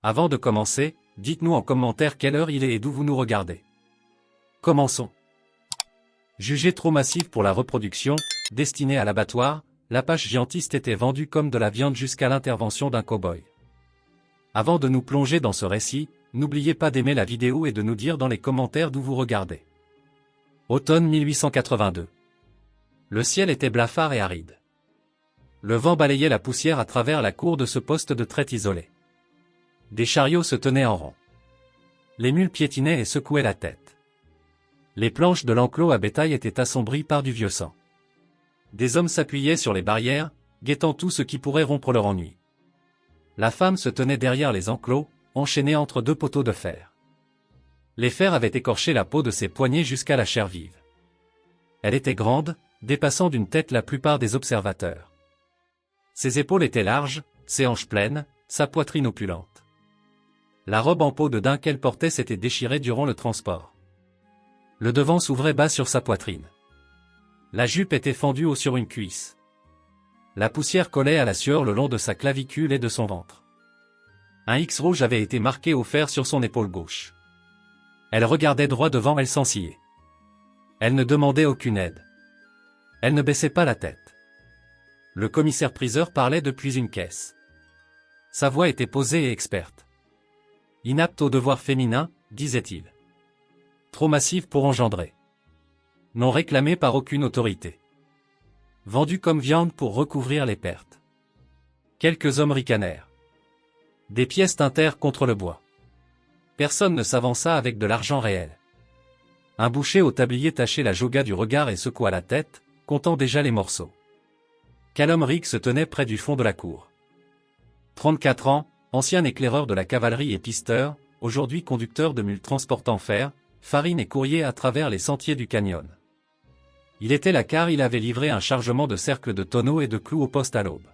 Avant de commencer, dites-nous en commentaire quelle heure il est et d'où vous nous regardez. Commençons. Jugée trop massive pour la reproduction, destinée à l'abattoir, l'apache giantiste était vendue comme de la viande jusqu'à l'intervention d'un cow-boy. Avant de nous plonger dans ce récit, n'oubliez pas d'aimer la vidéo et de nous dire dans les commentaires d'où vous regardez. Automne 1882. Le ciel était blafard et aride. Le vent balayait la poussière à travers la cour de ce poste de traite isolé. Des chariots se tenaient en rang. Les mules piétinaient et secouaient la tête. Les planches de l'enclos à bétail étaient assombries par du vieux sang. Des hommes s'appuyaient sur les barrières, guettant tout ce qui pourrait rompre leur ennui. La femme se tenait derrière les enclos, enchaînée entre deux poteaux de fer. Les fers avaient écorché la peau de ses poignets jusqu'à la chair vive. Elle était grande, dépassant d'une tête la plupart des observateurs. Ses épaules étaient larges, ses hanches pleines, sa poitrine opulente. La robe en peau de daim qu'elle portait s'était déchirée durant le transport. Le devant s'ouvrait bas sur sa poitrine. La jupe était fendue haut sur une cuisse. La poussière collait à la sueur le long de sa clavicule et de son ventre. Un X rouge avait été marqué au fer sur son épaule gauche. Elle regardait droit devant elle sans ciller. Elle ne demandait aucune aide. Elle ne baissait pas la tête. Le commissaire-priseur parlait depuis une caisse. Sa voix était posée et experte. Inapte au devoir féminin, disait-il. Trop massive pour engendrer. Non réclamée par aucune autorité. Vendue comme viande pour recouvrir les pertes. Quelques hommes ricanèrent. Des pièces tintèrent contre le bois. Personne ne s'avança avec de l'argent réel. Un boucher au tablier tachait la joga du regard et secoua la tête, comptant déjà les morceaux. Callum Rigg se tenait près du fond de la cour. 34 ans, ancien éclaireur de la cavalerie et pisteur, aujourd'hui conducteur de mules transportant fer, farine et courrier à travers les sentiers du canyon. Il était là car il avait livré un chargement de cercles de tonneaux et de clous au poste à l'aube.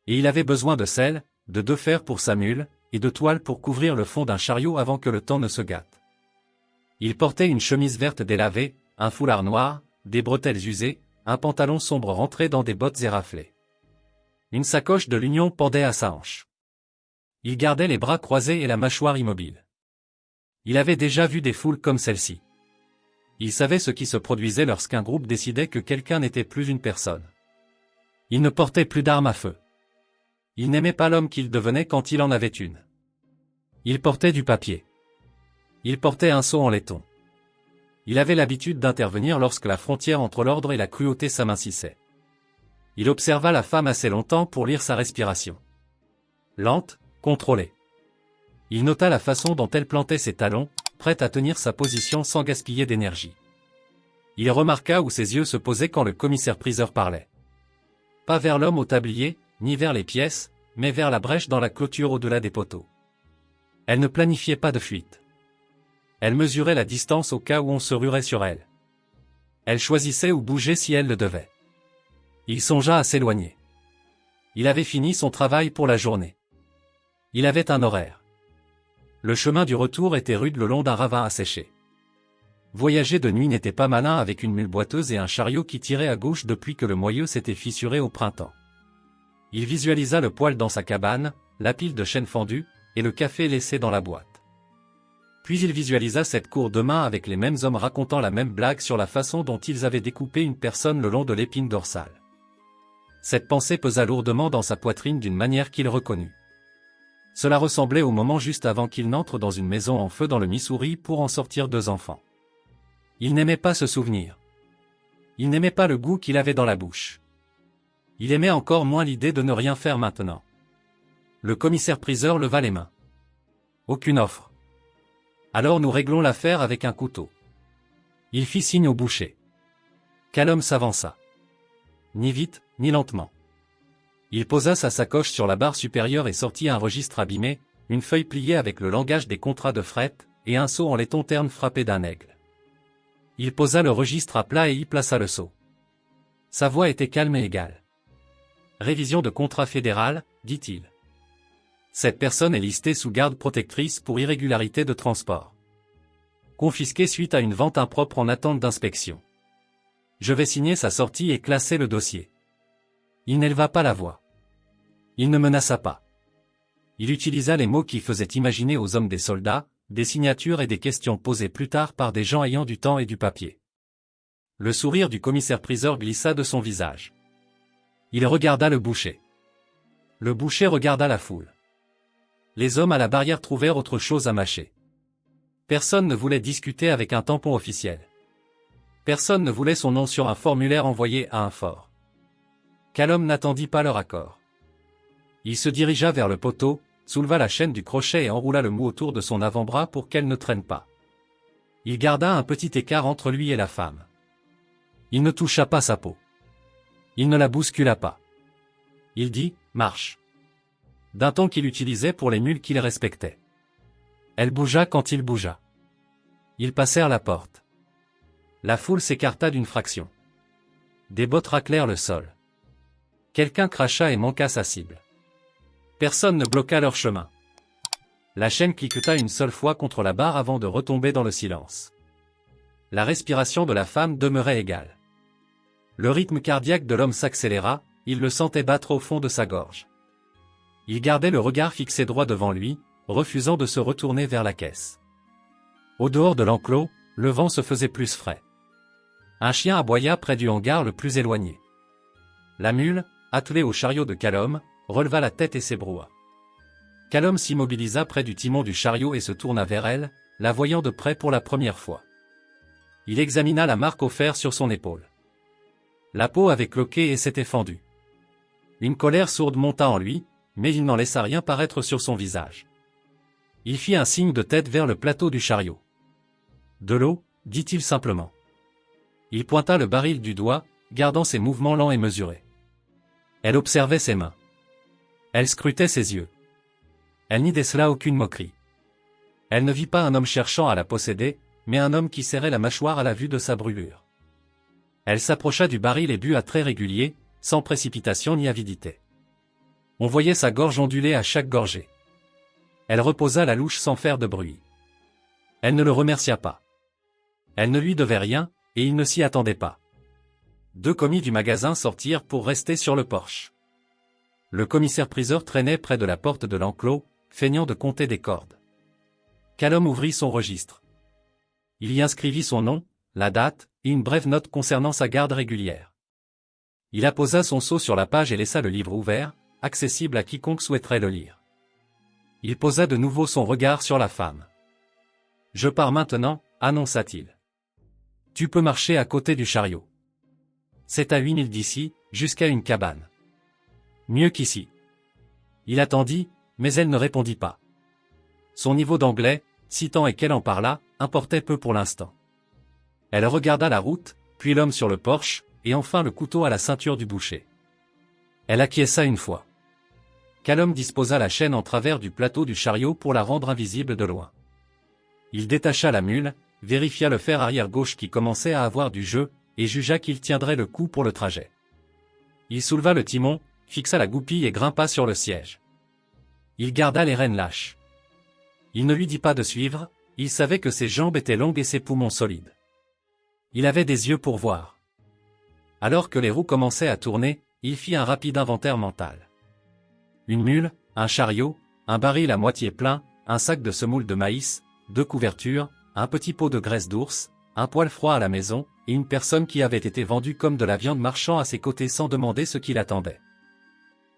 Et il avait besoin de sel, de 2 fers pour sa mule, et de toile pour couvrir le fond d'un chariot avant que le temps ne se gâte. Il portait une chemise verte délavée, un foulard noir, des bretelles usées, un pantalon sombre rentré dans des bottes éraflées. Une sacoche de l'Union pendait à sa hanche. Il gardait les bras croisés et la mâchoire immobile. Il avait déjà vu des foules comme celle-ci. Il savait ce qui se produisait lorsqu'un groupe décidait que quelqu'un n'était plus une personne. Il ne portait plus d'armes à feu. Il n'aimait pas l'homme qu'il devenait quand il en avait une. Il portait du papier. Il portait un seau en laiton. Il avait l'habitude d'intervenir lorsque la frontière entre l'ordre et la cruauté s'amincissait. Il observa la femme assez longtemps pour lire sa respiration. Lente, contrôlée. Il nota la façon dont elle plantait ses talons, prête à tenir sa position sans gaspiller d'énergie. Il remarqua où ses yeux se posaient quand le commissaire-priseur parlait. Pas vers l'homme au tablier, ni vers les pièces, mais vers la brèche dans la clôture au-delà des poteaux. Elle ne planifiait pas de fuite. Elle mesurait la distance au cas où on se ruerait sur elle. Elle choisissait où bouger si elle le devait. Il songea à s'éloigner. Il avait fini son travail pour la journée. Il avait un horaire. Le chemin du retour était rude le long d'un ravin asséché. Voyager de nuit n'était pas malin avec une mule boiteuse et un chariot qui tirait à gauche depuis que le moyeu s'était fissuré au printemps. Il visualisa le poêle dans sa cabane, la pile de chêne fendu, et le café laissé dans la boîte. Puis il visualisa cette cour demain avec les mêmes hommes racontant la même blague sur la façon dont ils avaient découpé une personne le long de l'épine dorsale. Cette pensée pesa lourdement dans sa poitrine d'une manière qu'il reconnut. Cela ressemblait au moment juste avant qu'il n'entre dans une maison en feu dans le Missouri pour en sortir 2 enfants. Il n'aimait pas ce souvenir. Il n'aimait pas le goût qu'il avait dans la bouche. Il aimait encore moins l'idée de ne rien faire maintenant. Le commissaire-priseur leva les mains. Aucune offre. Alors nous réglons l'affaire avec un couteau. Il fit signe au boucher. Callum s'avança. Ni vite, ni lentement. Il posa sa sacoche sur la barre supérieure et sortit un registre abîmé, une feuille pliée avec le langage des contrats de fret, et un seau en laiton terne frappé d'un aigle. Il posa le registre à plat et y plaça le seau. Sa voix était calme et égale. Révision de contrat fédéral, dit-il. Cette personne est listée sous garde protectrice pour irrégularité de transport. Confisquée suite à une vente impropre en attente d'inspection. Je vais signer sa sortie et classer le dossier. Il n'éleva pas la voix. Il ne menaça pas. Il utilisa les mots qui faisaient imaginer aux hommes des soldats, des signatures et des questions posées plus tard par des gens ayant du temps et du papier. Le sourire du commissaire-priseur glissa de son visage. Il regarda le boucher. Le boucher regarda la foule. Les hommes à la barrière trouvèrent autre chose à mâcher. Personne ne voulait discuter avec un tampon officiel. Personne ne voulait son nom sur un formulaire envoyé à un fort. Calum n'attendit pas leur accord. Il se dirigea vers le poteau, souleva la chaîne du crochet et enroula le mou autour de son avant-bras pour qu'elle ne traîne pas. Il garda un petit écart entre lui et la femme. Il ne toucha pas sa peau. Il ne la bouscula pas. Il dit « Marche » d'un ton qu'il utilisait pour les mules qu'il respectait. Elle bougea quand il bougea. Ils passèrent la porte. La foule s'écarta d'une fraction. Des bottes raclèrent le sol. Quelqu'un cracha et manqua sa cible. Personne ne bloqua leur chemin. La chaîne cliqueta une seule fois contre la barre avant de retomber dans le silence. La respiration de la femme demeurait égale. Le rythme cardiaque de l'homme s'accéléra, il le sentait battre au fond de sa gorge. Il gardait le regard fixé droit devant lui, refusant de se retourner vers la caisse. Au dehors de l'enclos, le vent se faisait plus frais. Un chien aboya près du hangar le plus éloigné. La mule, attelée au chariot de Calum, releva la tête et s'ébroua. Calum s'immobilisa près du timon du chariot et se tourna vers elle, la voyant de près pour la première fois. Il examina la marque au fer sur son épaule. La peau avait cloqué et s'était fendue. Une colère sourde monta en lui, mais il n'en laissa rien paraître sur son visage. Il fit un signe de tête vers le plateau du chariot. « De l'eau » dit-il simplement. Il pointa le baril du doigt, gardant ses mouvements lents et mesurés. Elle observait ses mains. Elle scrutait ses yeux. Elle n'y décela aucune moquerie. Elle ne vit pas un homme cherchant à la posséder, mais un homme qui serrait la mâchoire à la vue de sa brûlure. Elle s'approcha du baril et but à traits réguliers, sans précipitation ni avidité. On voyait sa gorge onduler à chaque gorgée. Elle reposa la louche sans faire de bruit. Elle ne le remercia pas. Elle ne lui devait rien, et il ne s'y attendait pas. Deux commis du magasin sortirent pour rester sur le porche. Le commissaire-priseur traînait près de la porte de l'enclos, feignant de compter des cordes. Calum ouvrit son registre. Il y inscrivit son nom, la date, et une brève note concernant sa garde régulière. Il apposa son sceau sur la page et laissa le livre ouvert, accessible à quiconque souhaiterait le lire. Il posa de nouveau son regard sur la femme. « Je pars maintenant » annonça-t-il. « Tu peux marcher à côté du chariot. C'est à 8 milles d'ici, jusqu'à une cabane. Mieux qu'ici. » Il attendit, mais elle ne répondit pas. Son niveau d'anglais, si tant est qu'elle en parla, importait peu pour l'instant. Elle regarda la route, puis l'homme sur le porche, et enfin le couteau à la ceinture du boucher. Elle acquiesça une fois. Calum disposa la chaîne en travers du plateau du chariot pour la rendre invisible de loin. Il détacha la mule, vérifia le fer arrière gauche qui commençait à avoir du jeu, et jugea qu'il tiendrait le coup pour le trajet. Il souleva le timon, fixa la goupille et grimpa sur le siège. Il garda les rênes lâches. Il ne lui dit pas de suivre, il savait que ses jambes étaient longues et ses poumons solides. Il avait des yeux pour voir. Alors que les roues commençaient à tourner, il fit un rapide inventaire mental. Une mule, un chariot, un baril à moitié plein, un sac de semoule de maïs, 2 couvertures, un petit pot de graisse d'ours, un poêle froid à la maison, et une personne qui avait été vendue comme de la viande marchant à ses côtés sans demander ce qu'il attendait.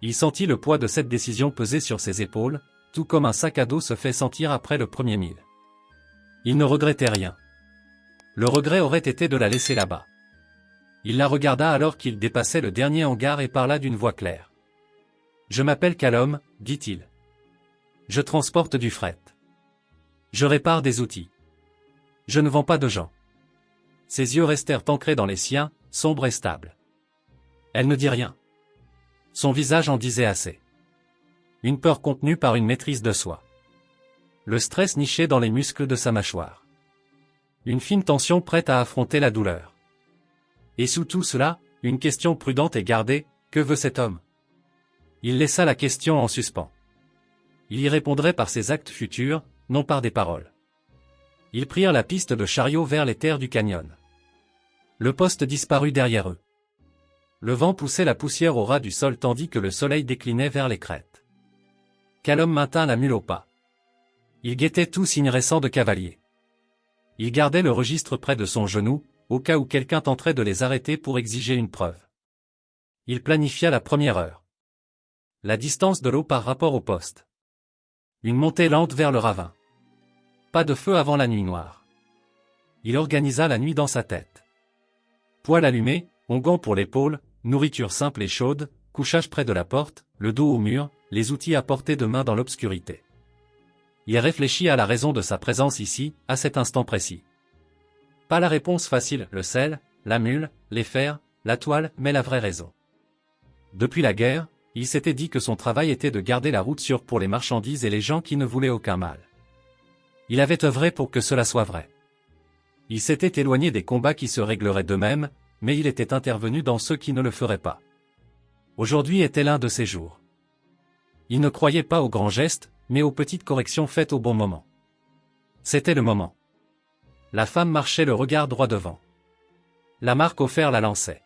Il sentit le poids de cette décision peser sur ses épaules, tout comme un sac à dos se fait sentir après le premier mille. Il ne regrettait rien. Le regret aurait été de la laisser là-bas. Il la regarda alors qu'il dépassait le dernier hangar et parla d'une voix claire. « Je m'appelle Calum, dit-il. Je transporte du fret. Je répare des outils. Je ne vends pas de gens. » Ses yeux restèrent ancrés dans les siens, sombres et stables. Elle ne dit rien. Son visage en disait assez. Une peur contenue par une maîtrise de soi. Le stress niché dans les muscles de sa mâchoire. Une fine tension prête à affronter la douleur. Et sous tout cela, une question prudente et gardée, que veut cet homme? Il laissa la question en suspens. Il y répondrait par ses actes futurs, non par des paroles. Ils prirent la piste de chariot vers les terres du canyon. Le poste disparut derrière eux. Le vent poussait la poussière au ras du sol tandis que le soleil déclinait vers les crêtes. Calum maintint la mule au pas. Il guettait tout signe récent de cavalier. Il gardait le registre près de son genou, au cas où quelqu'un tenterait de les arrêter pour exiger une preuve. Il planifia la première heure. La distance de l'eau par rapport au poste. Une montée lente vers le ravin. Pas de feu avant la nuit noire. Il organisa la nuit dans sa tête. Poêle allumé, onguent pour l'épaule, nourriture simple et chaude, couchage près de la porte, le dos au mur, les outils à portée de main dans l'obscurité. Il réfléchit à la raison de sa présence ici, à cet instant précis. Pas la réponse facile, le sel, la mule, les fers, la toile, mais la vraie raison. Depuis la guerre, il s'était dit que son travail était de garder la route sûre pour les marchandises et les gens qui ne voulaient aucun mal. Il avait œuvré pour que cela soit vrai. Il s'était éloigné des combats qui se régleraient d'eux-mêmes, mais il était intervenu dans ceux qui ne le feraient pas. Aujourd'hui était l'un de ces jours. Il ne croyait pas aux grands gestes, mais aux petites corrections faites au bon moment. C'était le moment. La femme marchait le regard droit devant. La marque au fer la lançait.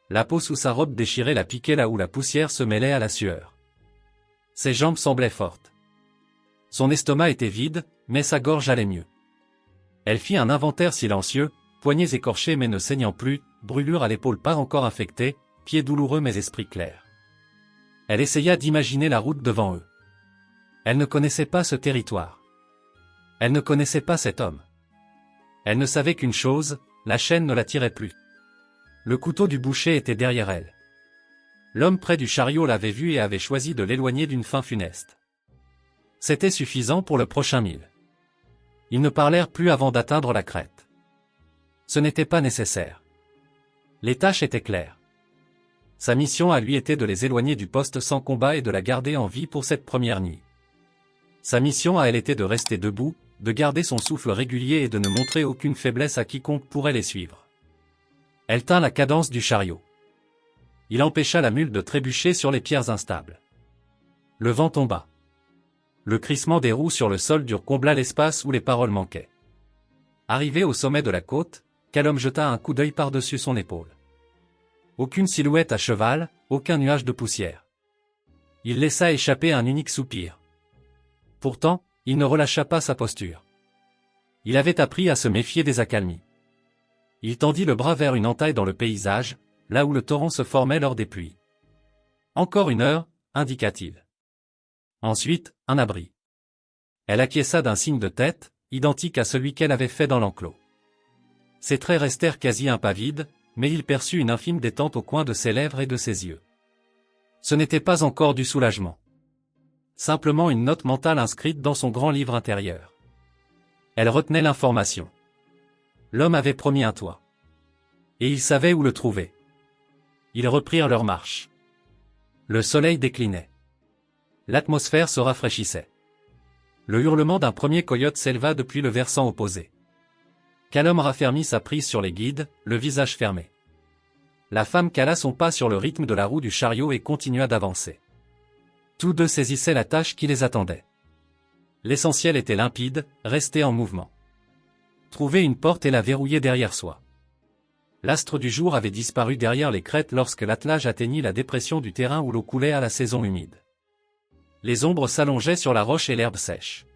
La peau sous sa robe déchirée la piquait là où la poussière se mêlait à la sueur. Ses jambes semblaient fortes. Son estomac était vide, mais sa gorge allait mieux. Elle fit un inventaire silencieux, poignets écorchés mais ne saignant plus, brûlure à l'épaule pas encore infectée, pieds douloureux mais esprit clair. Elle essaya d'imaginer la route devant eux. Elle ne connaissait pas ce territoire. Elle ne connaissait pas cet homme. Elle ne savait qu'une chose, la chaîne ne la tirait plus. Le couteau du boucher était derrière elle. L'homme près du chariot l'avait vu et avait choisi de l'éloigner d'une fin funeste. C'était suffisant pour le prochain mille. Ils ne parlèrent plus avant d'atteindre la crête. Ce n'était pas nécessaire. Les tâches étaient claires. Sa mission à lui était de les éloigner du poste sans combat et de la garder en vie pour cette première nuit. Sa mission à elle était de rester debout, de garder son souffle régulier et de ne montrer aucune faiblesse à quiconque pourrait les suivre. Elle tint la cadence du chariot. Il empêcha la mule de trébucher sur les pierres instables. Le vent tomba. Le crissement des roues sur le sol dur combla l'espace où les paroles manquaient. Arrivé au sommet de la côte, Calum jeta un coup d'œil par-dessus son épaule. Aucune silhouette à cheval, aucun nuage de poussière. Il laissa échapper un unique soupir. Pourtant, il ne relâcha pas sa posture. Il avait appris à se méfier des accalmies. Il tendit le bras vers une entaille dans le paysage, là où le torrent se formait lors des pluies. Encore une heure, indiqua-t-il. Ensuite, un abri. Elle acquiesça d'un signe de tête, identique à celui qu'elle avait fait dans l'enclos. Ses traits restèrent quasi impavides, mais il perçut une infime détente au coin de ses lèvres et de ses yeux. Ce n'était pas encore du soulagement. Simplement une note mentale inscrite dans son grand livre intérieur. Elle retenait l'information. L'homme avait promis un toit. Et il savait où le trouver. Ils reprirent leur marche. Le soleil déclinait. L'atmosphère se rafraîchissait. Le hurlement d'un premier coyote s'éleva depuis le versant opposé. Calum raffermit sa prise sur les guides, le visage fermé. La femme cala son pas sur le rythme de la roue du chariot et continua d'avancer. Tous deux saisissaient la tâche qui les attendait. L'essentiel était limpide, rester en mouvement. Trouver une porte et la verrouiller derrière soi. L'astre du jour avait disparu derrière les crêtes lorsque l'attelage atteignit la dépression du terrain où l'eau coulait à la saison humide. Les ombres s'allongeaient sur la roche et l'herbe sèche.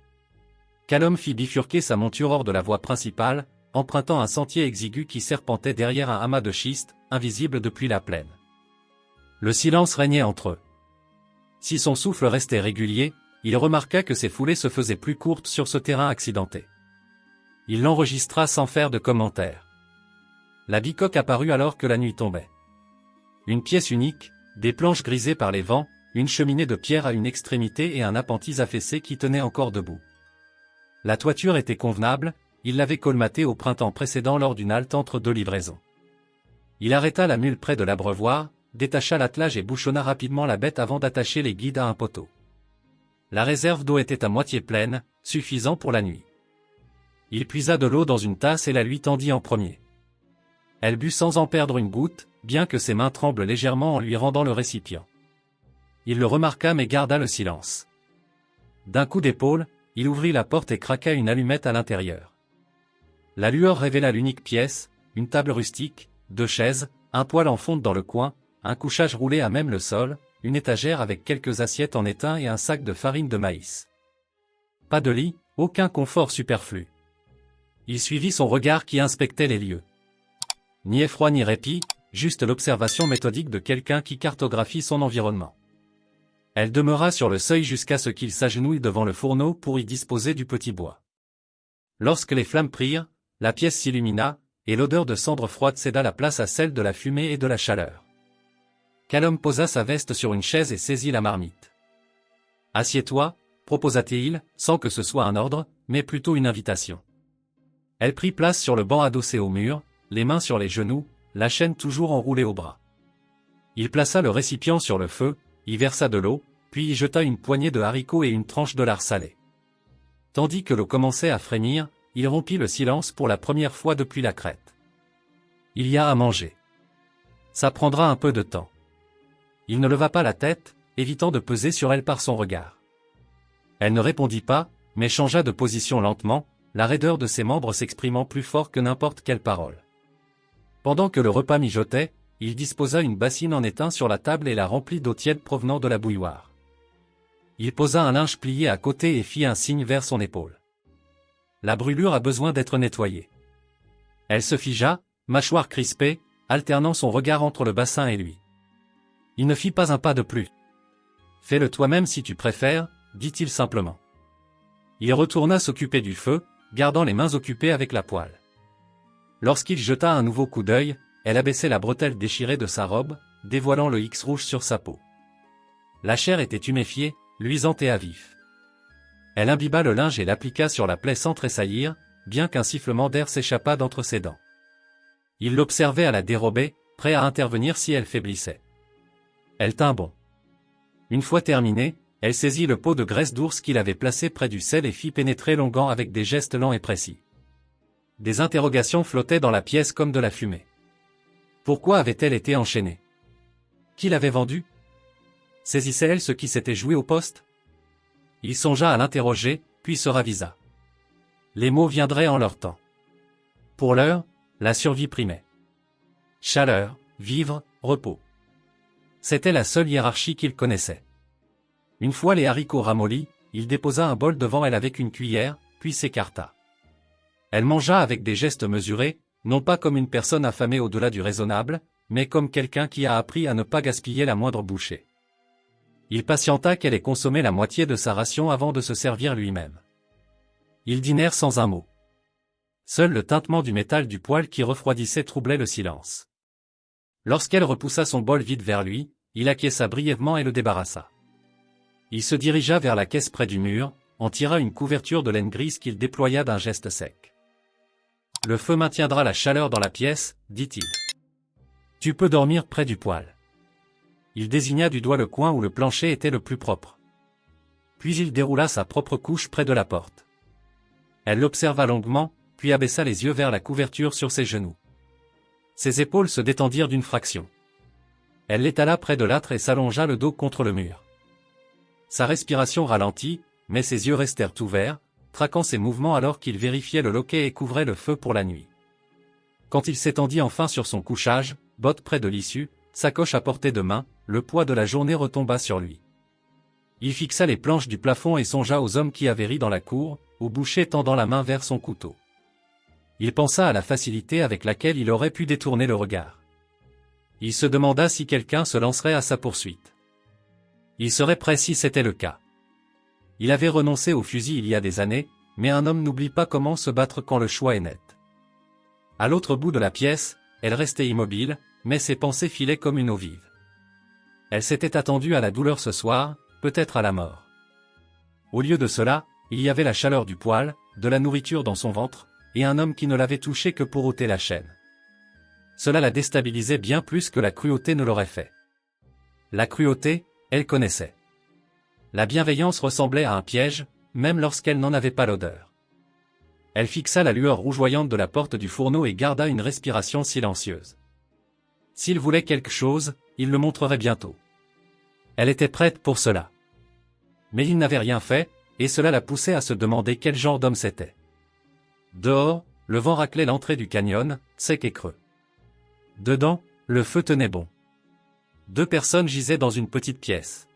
Calum fit bifurquer sa monture hors de la voie principale, empruntant un sentier exigu qui serpentait derrière un amas de schiste, invisible depuis la plaine. Le silence régnait entre eux. Si son souffle restait régulier, il remarqua que ses foulées se faisaient plus courtes sur ce terrain accidenté. Il l'enregistra sans faire de commentaire. La bicoque apparut alors que la nuit tombait. Une pièce unique, des planches grisées par les vents, une cheminée de pierre à une extrémité et un appentis affaissé qui tenait encore debout. La toiture était convenable, il l'avait colmatée au printemps précédent lors d'une halte entre deux livraisons. Il arrêta la mule près de l'abreuvoir, détacha l'attelage et bouchonna rapidement la bête avant d'attacher les guides à un poteau. La réserve d'eau était à moitié pleine, suffisant pour la nuit. Il puisa de l'eau dans une tasse et la lui tendit en premier. Elle but sans en perdre une goutte, bien que ses mains tremblent légèrement en lui rendant le récipient. Il le remarqua mais garda le silence. D'un coup d'épaule, il ouvrit la porte et craqua une allumette à l'intérieur. La lueur révéla l'unique pièce, une table rustique, deux chaises, un poêle en fonte dans le coin, un couchage roulé à même le sol, une étagère avec quelques assiettes en étain et un sac de farine de maïs. Pas de lit, aucun confort superflu. Il suivit son regard qui inspectait les lieux. Ni effroi ni répit, juste l'observation méthodique de quelqu'un qui cartographie son environnement. Elle demeura sur le seuil jusqu'à ce qu'il s'agenouille devant le fourneau pour y disposer du petit bois. Lorsque les flammes prirent, la pièce s'illumina, et l'odeur de cendres froides céda la place à celle de la fumée et de la chaleur. Callum posa sa veste sur une chaise et saisit la marmite. « Assieds-toi » proposa-t-il, sans que ce soit un ordre, mais plutôt une invitation. Elle prit place sur le banc adossé au mur, les mains sur les genoux, la chaîne toujours enroulée au bras. Il plaça le récipient sur le feu, y versa de l'eau, puis y jeta une poignée de haricots et une tranche de lard salé. Tandis que l'eau commençait à frémir, il rompit le silence pour la première fois depuis la crête. « Il y a à manger. Ça prendra un peu de temps. » Il ne leva pas la tête, évitant de peser sur elle par son regard. Elle ne répondit pas, mais changea de position lentement, la raideur de ses membres s'exprimant plus fort que n'importe quelle parole. Pendant que le repas mijotait, il disposa une bassine en étain sur la table et la remplit d'eau tiède provenant de la bouilloire. Il posa un linge plié à côté et fit un signe vers son épaule. La brûlure a besoin d'être nettoyée. Elle se figea, mâchoire crispée, alternant son regard entre le bassin et lui. Il ne fit pas un pas de plus. « Fais-le toi-même si tu préfères », dit-il simplement. Il retourna s'occuper du feu, gardant les mains occupées avec la poêle. Lorsqu'il jeta un nouveau coup d'œil, elle abaissait la bretelle déchirée de sa robe, dévoilant le X rouge sur sa peau. La chair était tuméfiée, luisante et à vif. Elle imbiba le linge et l'appliqua sur la plaie sans tressaillir, bien qu'un sifflement d'air s'échappât d'entre ses dents. Il l'observait à la dérobée, prêt à intervenir si elle faiblissait. Elle tint bon. Une fois terminée, elle saisit le pot de graisse d'ours qu'il avait placé près du sel et fit pénétrer l'onguent avec des gestes lents et précis. Des interrogations flottaient dans la pièce comme de la fumée. Pourquoi avait-elle été enchaînée? Qui l'avait vendue? Saisissait-elle ce qui s'était joué au poste? Il songea à l'interroger, puis se ravisa. Les mots viendraient en leur temps. Pour l'heure, la survie primait. Chaleur, vivre, repos. C'était la seule hiérarchie qu'il connaissait. Une fois les haricots ramollis, il déposa un bol devant elle avec une cuillère, puis s'écarta. Elle mangea avec des gestes mesurés, non pas comme une personne affamée au-delà du raisonnable, mais comme quelqu'un qui a appris à ne pas gaspiller la moindre bouchée. Il patienta qu'elle ait consommé la moitié de sa ration avant de se servir lui-même. Ils dînèrent sans un mot. Seul le tintement du métal du poêle qui refroidissait troublait le silence. Lorsqu'elle repoussa son bol vide vers lui, il acquiesça brièvement et le débarrassa. Il se dirigea vers la caisse près du mur, en tira une couverture de laine grise qu'il déploya d'un geste sec. « Le feu maintiendra la chaleur dans la pièce, dit-il. Tu peux dormir près du poêle. » Il désigna du doigt le coin où le plancher était le plus propre. Puis il déroula sa propre couche près de la porte. Elle l'observa longuement, puis abaissa les yeux vers la couverture sur ses genoux. Ses épaules se détendirent d'une fraction. Elle l'étala près de l'âtre et s'allongea le dos contre le mur. Sa respiration ralentit, mais ses yeux restèrent ouverts, traquant ses mouvements alors qu'il vérifiait le loquet et couvrait le feu pour la nuit. Quand il s'étendit enfin sur son couchage, botte près de l'issue, sacoche à portée de main, le poids de la journée retomba sur lui. Il fixa les planches du plafond et songea aux hommes qui avaient ri dans la cour, au boucher tendant la main vers son couteau. Il pensa à la facilité avec laquelle il aurait pu détourner le regard. Il se demanda si quelqu'un se lancerait à sa poursuite. Il serait prêt si c'était le cas. Il avait renoncé au fusil il y a des années, mais un homme n'oublie pas comment se battre quand le choix est net. À l'autre bout de la pièce, elle restait immobile, mais ses pensées filaient comme une eau vive. Elle s'était attendue à la douleur ce soir, peut-être à la mort. Au lieu de cela, il y avait la chaleur du poêle, de la nourriture dans son ventre, et un homme qui ne l'avait touchée que pour ôter la chaîne. Cela la déstabilisait bien plus que la cruauté ne l'aurait fait. La cruauté, elle connaissait. La bienveillance ressemblait à un piège, même lorsqu'elle n'en avait pas l'odeur. Elle fixa la lueur rougeoyante de la porte du fourneau et garda une respiration silencieuse. S'il voulait quelque chose, il le montrerait bientôt. Elle était prête pour cela. Mais il n'avait rien fait, et cela la poussait à se demander quel genre d'homme c'était. Dehors, le vent raclait l'entrée du canyon, sec et creux. Dedans, le feu tenait bon. 2 personnes gisaient dans une petite pièce.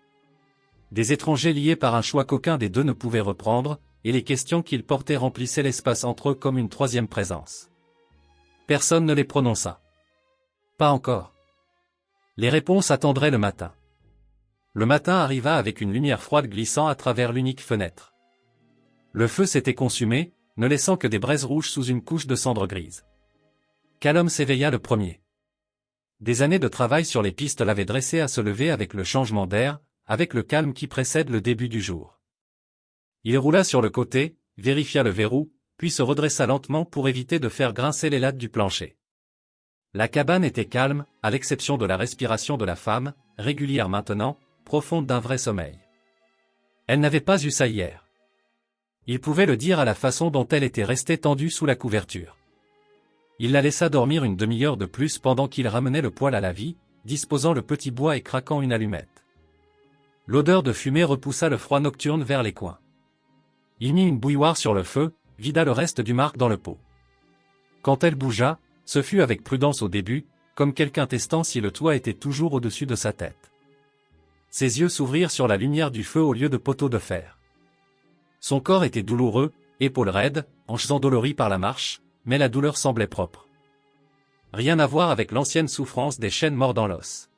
Des étrangers liés par un choix qu'aucun des deux ne pouvait reprendre, et les questions qu'ils portaient remplissaient l'espace entre eux comme une troisième présence. Personne ne les prononça. Pas encore. Les réponses attendraient le matin. Le matin arriva avec une lumière froide glissant à travers l'unique fenêtre. Le feu s'était consumé, ne laissant que des braises rouges sous une couche de cendres grises. Callum s'éveilla le premier. Des années de travail sur les pistes l'avaient dressé à se lever avec le changement d'air, avec le calme qui précède le début du jour. Il roula sur le côté, vérifia le verrou, puis se redressa lentement pour éviter de faire grincer les lattes du plancher. La cabane était calme, à l'exception de la respiration de la femme, régulière maintenant, profonde d'un vrai sommeil. Elle n'avait pas eu ça hier. Il pouvait le dire à la façon dont elle était restée tendue sous la couverture. Il la laissa dormir une demi-heure de plus pendant qu'il ramenait le poêle à la vie, disposant le petit bois et craquant une allumette. L'odeur de fumée repoussa le froid nocturne vers les coins. Il mit une bouilloire sur le feu, vida le reste du marc dans le pot. Quand elle bougea, ce fut avec prudence au début, comme quelqu'un testant si le toit était toujours au-dessus de sa tête. Ses yeux s'ouvrirent sur la lumière du feu au lieu de poteaux de fer. Son corps était douloureux, épaules raides, hanches endolories par la marche, mais la douleur semblait propre. Rien à voir avec l'ancienne souffrance des chaînes mordant l'os.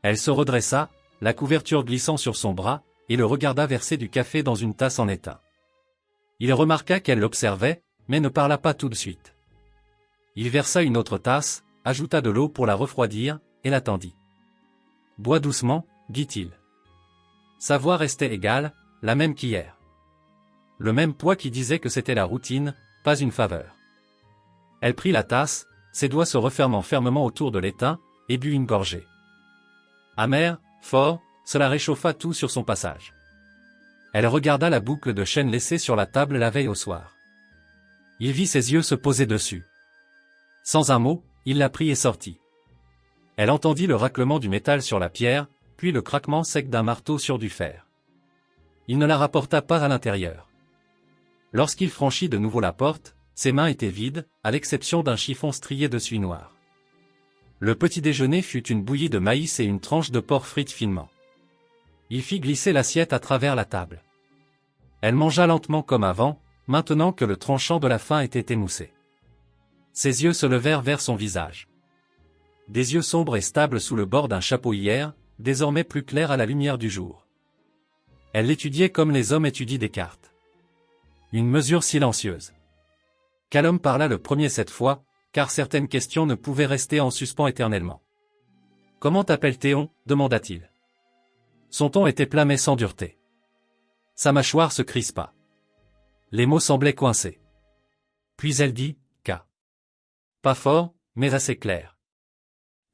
Elle se redressa, la couverture glissant sur son bras, et le regarda verser du café dans une tasse en étain. Il remarqua qu'elle l'observait, mais ne parla pas tout de suite. Il versa une autre tasse, ajouta de l'eau pour la refroidir, et l'attendit. « Bois doucement, dit-il. » Sa voix restait égale, la même qu'hier. Le même poids qui disait que c'était la routine, pas une faveur. Elle prit la tasse, ses doigts se refermant fermement autour de l'étain, et but une gorgée. Amer, fort, cela réchauffa tout sur son passage. Elle regarda la boucle de chaîne laissée sur la table la veille au soir. Il vit ses yeux se poser dessus. Sans un mot, il la prit et sortit. Elle entendit le raclement du métal sur la pierre, puis le craquement sec d'un marteau sur du fer. Il ne la rapporta pas à l'intérieur. Lorsqu'il franchit de nouveau la porte, ses mains étaient vides, à l'exception d'un chiffon strié de suie noire. Le petit déjeuner fut une bouillie de maïs et une tranche de porc frite finement. Il fit glisser l'assiette à travers la table. Elle mangea lentement comme avant, maintenant que le tranchant de la faim était émoussé. Ses yeux se levèrent vers son visage. Des yeux sombres et stables sous le bord d'un chapeau hier, désormais plus clairs à la lumière du jour. Elle l'étudiait comme les hommes étudient des cartes. Une mesure silencieuse. Callum parla le premier cette fois, car certaines questions ne pouvaient rester en suspens éternellement. « Comment t'appelles Théon » demanda-t-il. Son ton était plat mais sans dureté. Sa mâchoire se crispa. Les mots semblaient coincés. Puis elle dit « K ». Pas fort, mais assez clair.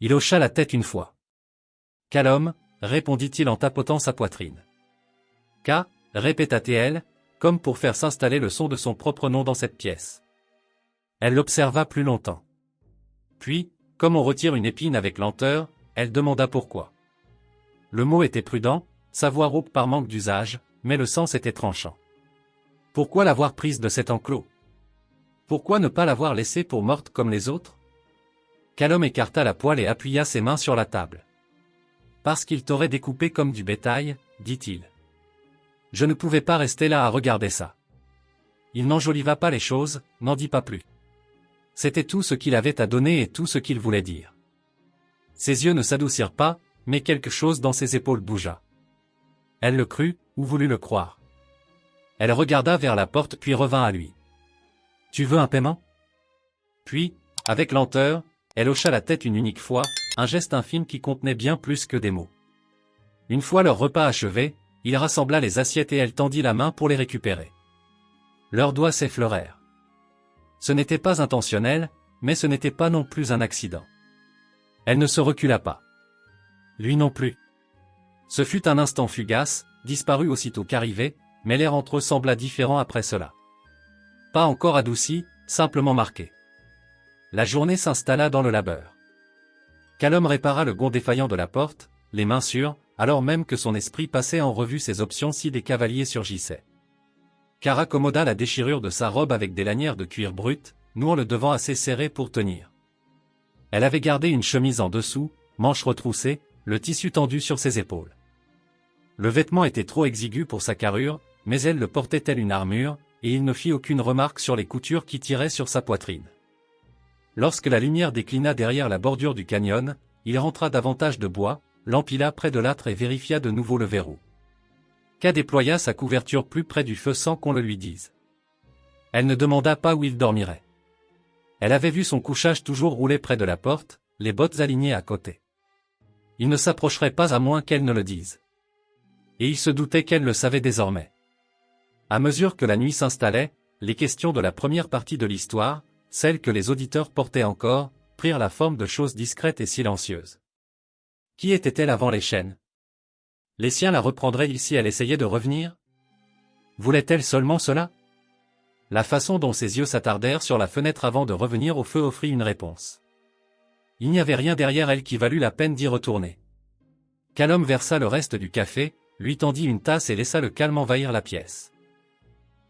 Il hocha la tête une fois. « Callum » répondit-il en tapotant sa poitrine. « K » répéta-t-elle, comme pour faire s'installer le son de son propre nom dans cette pièce. Elle l'observa plus longtemps. Puis, comme on retire une épine avec lenteur, elle demanda pourquoi. Le mot était prudent, sa voix rauque par manque d'usage, mais le sens était tranchant. Pourquoi l'avoir prise de cet enclos? Pourquoi ne pas l'avoir laissée pour morte comme les autres? Callum écarta la poêle et appuya ses mains sur la table. Parce qu'il t'aurait découpé comme du bétail, dit-il. Je ne pouvais pas rester là à regarder ça. Il n'enjoliva pas les choses, n'en dit pas plus. C'était tout ce qu'il avait à donner et tout ce qu'il voulait dire. Ses yeux ne s'adoucirent pas, mais quelque chose dans ses épaules bougea. Elle le crut, ou voulut le croire. Elle regarda vers la porte puis revint à lui. « Tu veux un paiement ?» Puis, avec lenteur, elle hocha la tête une unique fois, un geste infime qui contenait bien plus que des mots. Une fois leur repas achevé, il rassembla les assiettes et elle tendit la main pour les récupérer. Leurs doigts s'effleurèrent. Ce n'était pas intentionnel, mais ce n'était pas non plus un accident. Elle ne se recula pas. Lui non plus. Ce fut un instant fugace, disparu aussitôt qu'arrivé, mais l'air entre eux sembla différent après cela. Pas encore adouci, simplement marqué. La journée s'installa dans le labeur. Callum répara le gond défaillant de la porte, les mains sûres, alors même que son esprit passait en revue ses options si des cavaliers surgissaient. Car accommoda la déchirure de sa robe avec des lanières de cuir brut, nouant le devant assez serré pour tenir. Elle avait gardé une chemise en dessous, manches retroussées, le tissu tendu sur ses épaules. Le vêtement était trop exigu pour sa carrure, mais elle le portait telle une armure, et il ne fit aucune remarque sur les coutures qui tiraient sur sa poitrine. Lorsque la lumière déclina derrière la bordure du canyon, il rentra davantage de bois, l'empila près de l'âtre et vérifia de nouveau le verrou. K déploya sa couverture plus près du feu sans qu'on le lui dise. Elle ne demanda pas où il dormirait. Elle avait vu son couchage toujours roulé près de la porte, les bottes alignées à côté. Il ne s'approcherait pas à moins qu'elle ne le dise. Et il se doutait qu'elle le savait désormais. À mesure que la nuit s'installait, les questions de la première partie de l'histoire, celles que les auditeurs portaient encore, prirent la forme de choses discrètes et silencieuses. Qui était-elle avant les chaînes? Les siens la reprendraient-ils si elle essayait de revenir? Voulait-elle seulement cela? La façon dont ses yeux s'attardèrent sur la fenêtre avant de revenir au feu offrit une réponse. Il n'y avait rien derrière elle qui valut la peine d'y retourner. Callum versa le reste du café, lui tendit une tasse et laissa le calme envahir la pièce.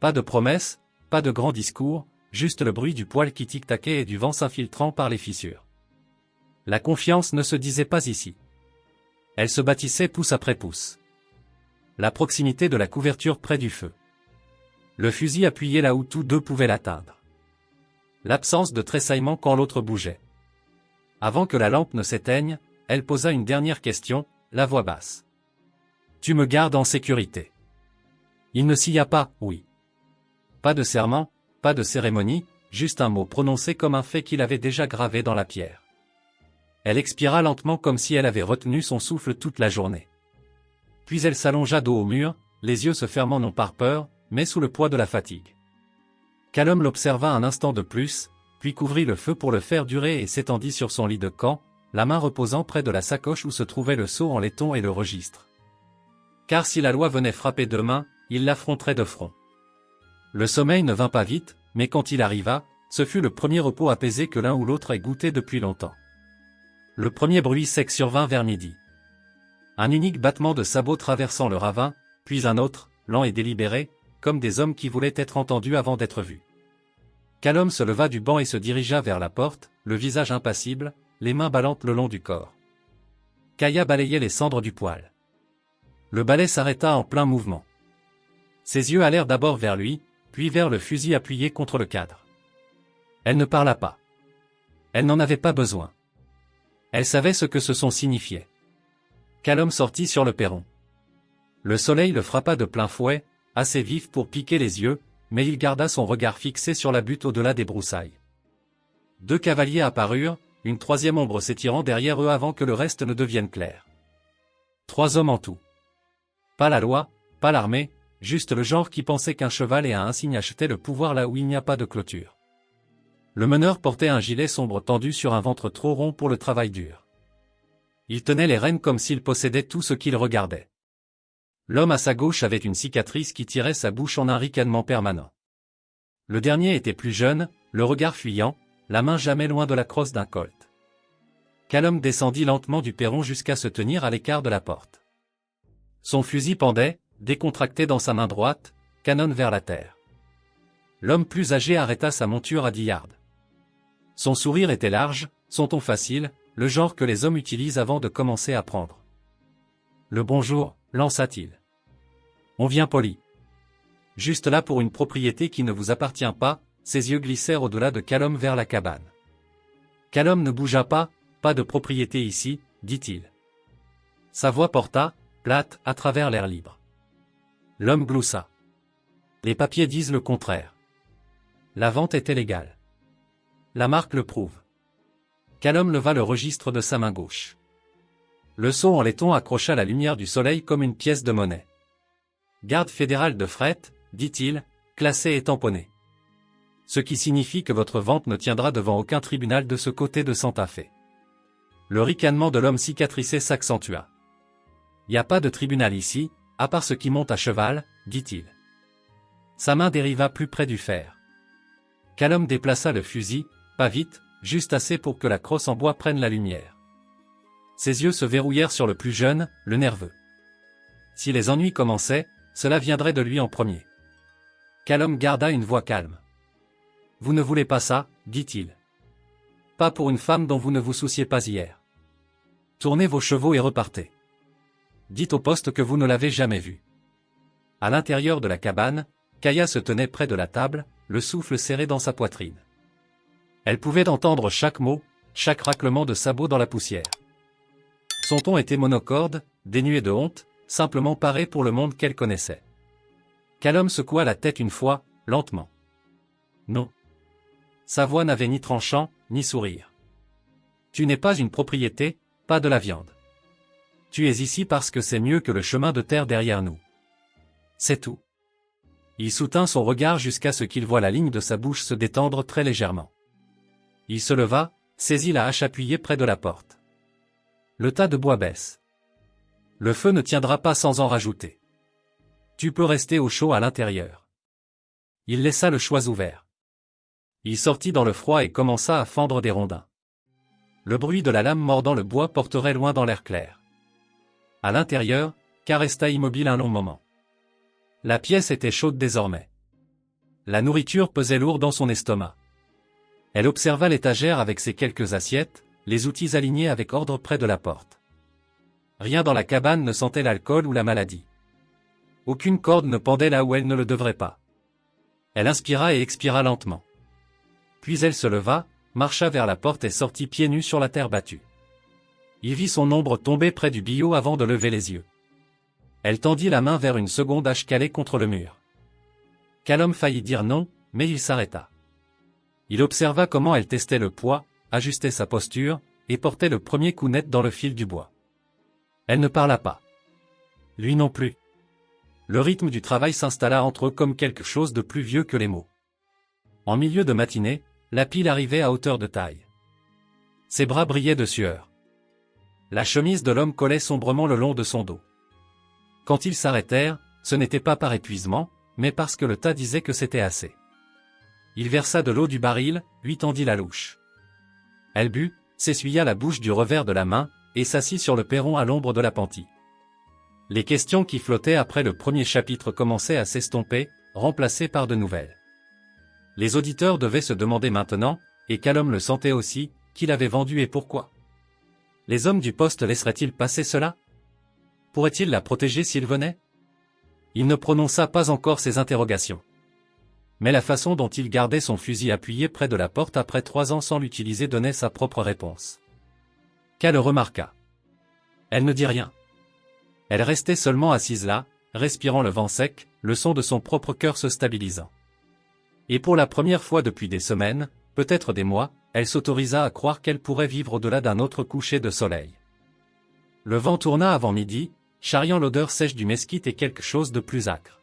Pas de promesses, pas de grands discours, juste le bruit du poêle qui tic-taquait et du vent s'infiltrant par les fissures. La confiance ne se disait pas ici. Elle se bâtissait pouce après pouce. La proximité de la couverture près du feu. Le fusil appuyé là où tous deux pouvaient l'atteindre. L'absence de tressaillement quand l'autre bougeait. Avant que la lampe ne s'éteigne, elle posa une dernière question, la voix basse. « Tu me gardes en sécurité ?» Il ne s'y a pas, oui. Pas de serment, pas de cérémonie, juste un mot prononcé comme un fait qu'il avait déjà gravé dans la pierre. Elle expira lentement comme si elle avait retenu son souffle toute la journée. Puis elle s'allongea dos au mur, les yeux se fermant non par peur, mais sous le poids de la fatigue. Callum l'observa un instant de plus, puis couvrit le feu pour le faire durer et s'étendit sur son lit de camp, la main reposant près de la sacoche où se trouvait le seau en laiton et le registre. Car si la loi venait frapper demain, il l'affronterait de front. Le sommeil ne vint pas vite, mais quand il arriva, ce fut le premier repos apaisé que l'un ou l'autre ait goûté depuis longtemps. Le premier bruit sec survint vers midi. Un unique battement de sabots traversant le ravin, puis un autre, lent et délibéré, comme des hommes qui voulaient être entendus avant d'être vus. Callum se leva du banc et se dirigea vers la porte, le visage impassible, les mains ballantes le long du corps. Kaya balayait les cendres du poêle. Le balai s'arrêta en plein mouvement. Ses yeux allèrent d'abord vers lui, puis vers le fusil appuyé contre le cadre. Elle ne parla pas. Elle n'en avait pas besoin. Elle savait ce que ce son signifiait. Callum sortit sur le perron. Le soleil le frappa de plein fouet, assez vif pour piquer les yeux, mais il garda son regard fixé sur la butte au-delà des broussailles. Deux cavaliers apparurent, une troisième ombre s'étirant derrière eux avant que le reste ne devienne clair. 3 hommes en tout. Pas la loi, pas l'armée, juste le genre qui pensait qu'un cheval et un insigne achetaient le pouvoir là où il n'y a pas de clôture. Le meneur portait un gilet sombre tendu sur un ventre trop rond pour le travail dur. Il tenait les rênes comme s'il possédait tout ce qu'il regardait. L'homme à sa gauche avait une cicatrice qui tirait sa bouche en un ricanement permanent. Le dernier était plus jeune, le regard fuyant, la main jamais loin de la crosse d'un colt. Callum descendit lentement du perron jusqu'à se tenir à l'écart de la porte. Son fusil pendait, décontracté dans sa main droite, canon vers la terre. L'homme plus âgé arrêta sa monture à 10 yards. Son sourire était large, son ton facile, le genre que les hommes utilisent avant de commencer à prendre. « Le bonjour », lança-t-il. « On vient poli. Juste là pour une propriété qui ne vous appartient pas », ses yeux glissèrent au-delà de Callum vers la cabane. Callum ne bougea pas, « Pas de propriété ici », dit-il. Sa voix porta, plate, à travers l'air libre. L'homme gloussa. Les papiers disent le contraire. La vente était légale. La marque le prouve. Callum leva le registre de sa main gauche. Le seau en laiton accrocha la lumière du soleil comme une pièce de monnaie. Garde fédérale de fret, dit-il, classé et tamponné. Ce qui signifie que votre vente ne tiendra devant aucun tribunal de ce côté de Santa Fe. Le ricanement de l'homme cicatricé s'accentua. Y a pas de tribunal ici, à part ceux qui montent à cheval, dit-il. Sa main dériva plus près du fer. Callum déplaça le fusil, pas vite, juste assez pour que la crosse en bois prenne la lumière. Ses yeux se verrouillèrent sur le plus jeune, le nerveux. Si les ennuis commençaient, cela viendrait de lui en premier. Callum garda une voix calme. « Vous ne voulez pas ça, dit-il. Pas pour une femme dont vous ne vous souciez pas hier. Tournez vos chevaux et repartez. Dites au poste que vous ne l'avez jamais vu. À l'intérieur de la cabane, Kaya se tenait près de la table, le souffle serré dans sa poitrine. Elle pouvait entendre chaque mot, chaque raclement de sabots dans la poussière. Son ton était monocorde, dénué de honte, simplement paré pour le monde qu'elle connaissait. Callum secoua la tête une fois, lentement. Non. Sa voix n'avait ni tranchant, ni sourire. Tu n'es pas une propriété, pas de la viande. Tu es ici parce que c'est mieux que le chemin de terre derrière nous. C'est tout. Il soutint son regard jusqu'à ce qu'il voie la ligne de sa bouche se détendre très légèrement. Il se leva, saisit la hache appuyée près de la porte. Le tas de bois baisse. Le feu ne tiendra pas sans en rajouter. Tu peux rester au chaud à l'intérieur. Il laissa le choix ouvert. Il sortit dans le froid et commença à fendre des rondins. Le bruit de la lame mordant le bois porterait loin dans l'air clair. À l'intérieur, K resta immobile un long moment. La pièce était chaude désormais. La nourriture pesait lourd dans son estomac. Elle observa l'étagère avec ses quelques assiettes, les outils alignés avec ordre près de la porte. Rien dans la cabane ne sentait l'alcool ou la maladie. Aucune corde ne pendait là où elle ne le devrait pas. Elle inspira et expira lentement. Puis elle se leva, marcha vers la porte et sortit pieds nus sur la terre battue. Il vit son ombre tomber près du billot avant de lever les yeux. Elle tendit la main vers une seconde hache calée contre le mur. Callum faillit dire non, mais il s'arrêta. Il observa comment elle testait le poids, ajustait sa posture, et portait le premier coup net dans le fil du bois. Elle ne parla pas. Lui non plus. Le rythme du travail s'installa entre eux comme quelque chose de plus vieux que les mots. En milieu de matinée, la pile arrivait à hauteur de taille. Ses bras brillaient de sueur. La chemise de l'homme collait sombrement le long de son dos. Quand ils s'arrêtèrent, ce n'était pas par épuisement, mais parce que le tas disait que c'était assez. Il versa de l'eau du baril, lui tendit la louche. Elle but, s'essuya la bouche du revers de la main, et s'assit sur le perron à l'ombre de l'appentis. Les questions qui flottaient après le premier chapitre commençaient à s'estomper, remplacées par de nouvelles. Les auditeurs devaient se demander maintenant, et Callum le sentait aussi, qui l'avait vendu et pourquoi. Les hommes du poste laisseraient-ils passer cela? Pourrait-il la protéger s'il venait? Il ne prononça pas encore ces interrogations. Mais la façon dont il gardait son fusil appuyé près de la porte après 3 ans sans l'utiliser donnait sa propre réponse. K le remarqua. Elle ne dit rien. Elle restait seulement assise là, respirant le vent sec, le son de son propre cœur se stabilisant. Et pour la première fois depuis des semaines, peut-être des mois, elle s'autorisa à croire qu'elle pourrait vivre au-delà d'un autre coucher de soleil. Le vent tourna avant midi, charriant l'odeur sèche du mesquite et quelque chose de plus âcre.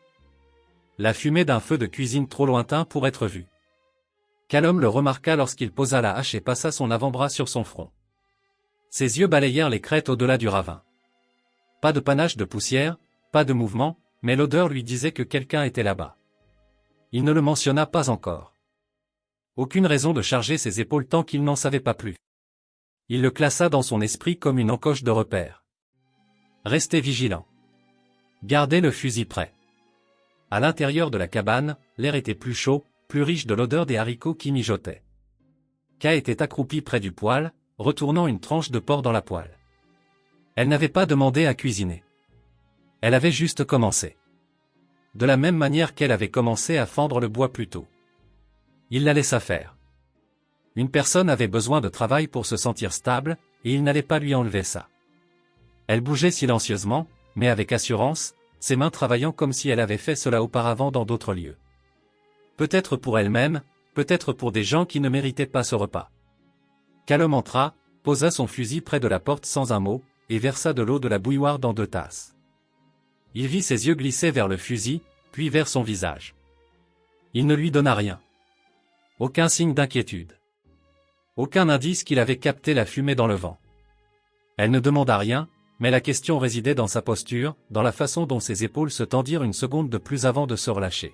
La fumée d'un feu de cuisine trop lointain pour être vue. Callum le remarqua lorsqu'il posa la hache et passa son avant-bras sur son front. Ses yeux balayèrent les crêtes au-delà du ravin. Pas de panache de poussière, pas de mouvement, mais l'odeur lui disait que quelqu'un était là-bas. Il ne le mentionna pas encore. Aucune raison de charger ses épaules tant qu'il n'en savait pas plus. Il le classa dans son esprit comme une encoche de repère. Restez vigilant. Gardez le fusil prêt. À l'intérieur de la cabane, l'air était plus chaud, plus riche de l'odeur des haricots qui mijotaient. K était accroupie près du poêle, retournant une tranche de porc dans la poêle. Elle n'avait pas demandé à cuisiner. Elle avait juste commencé. De la même manière qu'elle avait commencé à fendre le bois plus tôt. Il la laissa faire. Une personne avait besoin de travail pour se sentir stable, et il n'allait pas lui enlever ça. Elle bougeait silencieusement, mais avec assurance, ses mains travaillant comme si elle avait fait cela auparavant dans d'autres lieux. Peut-être pour elle-même, peut-être pour des gens qui ne méritaient pas ce repas. Callum entra, posa son fusil près de la porte sans un mot, et versa de l'eau de la bouilloire dans 2 tasses. Il vit ses yeux glisser vers le fusil, puis vers son visage. Il ne lui donna rien. Aucun signe d'inquiétude. Aucun indice qu'il avait capté la fumée dans le vent. Elle ne demanda rien, mais la question résidait dans sa posture, dans la façon dont ses épaules se tendirent une seconde de plus avant de se relâcher.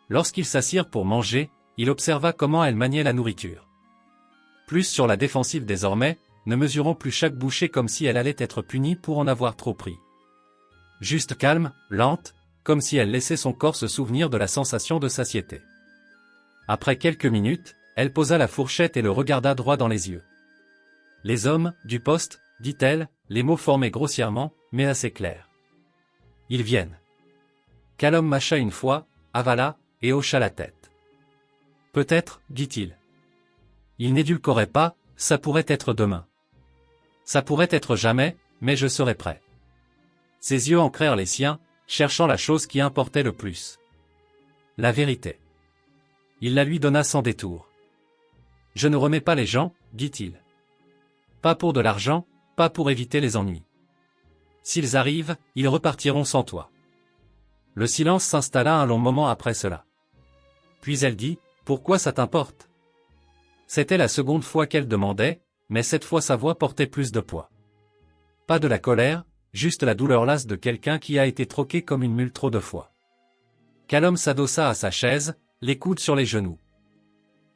Lorsqu'ils s'assirent pour manger, il observa comment elle maniait la nourriture. Plus sur la défensive désormais, ne mesurant plus chaque bouchée comme si elle allait être punie pour en avoir trop pris. Juste calme, lente, comme si elle laissait son corps se souvenir de la sensation de satiété. Après quelques minutes, elle posa la fourchette et le regarda droit dans les yeux. Les hommes, du poste, dit-elle, les mots formés grossièrement, mais assez clairs. Ils viennent. Callum mâcha une fois, avala, et hocha la tête. Peut-être, dit-il. Il n'édulcorait pas, ça pourrait être demain. Ça pourrait être jamais, mais je serai prêt. Ses yeux ancrèrent les siens, cherchant la chose qui importait le plus. La vérité. Il la lui donna sans détour. Je ne remets pas les gens, dit-il. Pas pour de l'argent, pas pour éviter les ennuis. S'ils arrivent, ils repartiront sans toi. Le silence s'installa un long moment après cela. Puis elle dit, pourquoi ça t'importe? C'était la seconde fois qu'elle demandait, mais cette fois sa voix portait plus de poids. Pas de la colère, juste la douleur lasse de quelqu'un qui a été troqué comme une mule trop de fois. Callum s'adossa à sa chaise, les coudes sur les genoux.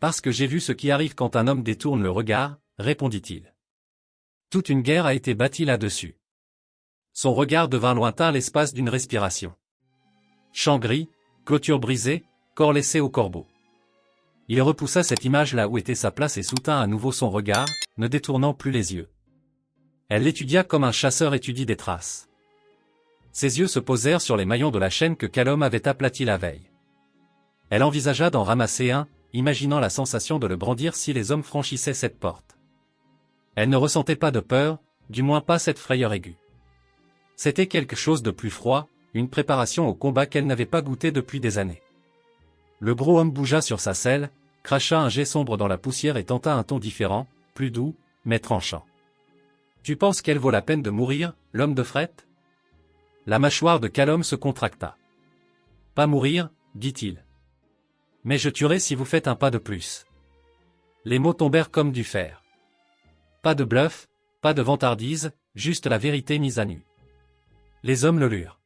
Parce que j'ai vu ce qui arrive quand un homme détourne le regard, répondit-il. Toute une guerre a été bâtie là-dessus. Son regard devint lointain à l'espace d'une respiration. Champ gris, clôture brisée, corps laissé au corbeau. Il repoussa cette image là où était sa place et soutint à nouveau son regard, ne détournant plus les yeux. Elle l'étudia comme un chasseur étudie des traces. Ses yeux se posèrent sur les maillons de la chaîne que Callum avait aplati la veille. Elle envisagea d'en ramasser un, imaginant la sensation de le brandir si les hommes franchissaient cette porte. Elle ne ressentait pas de peur, du moins pas cette frayeur aiguë. C'était quelque chose de plus froid, une préparation au combat qu'elle n'avait pas goûté depuis des années. Le gros homme bougea sur sa selle, cracha un jet sombre dans la poussière et tenta un ton différent, plus doux, mais tranchant. « Tu penses qu'elle vaut la peine de mourir, l'homme de fret ?» La mâchoire de Callum se contracta. « Pas mourir, dit-il. Mais je tuerai si vous faites un pas de plus. » Les mots tombèrent comme du fer. Pas de bluff, pas de vantardise, juste la vérité mise à nu. Les hommes le lurent.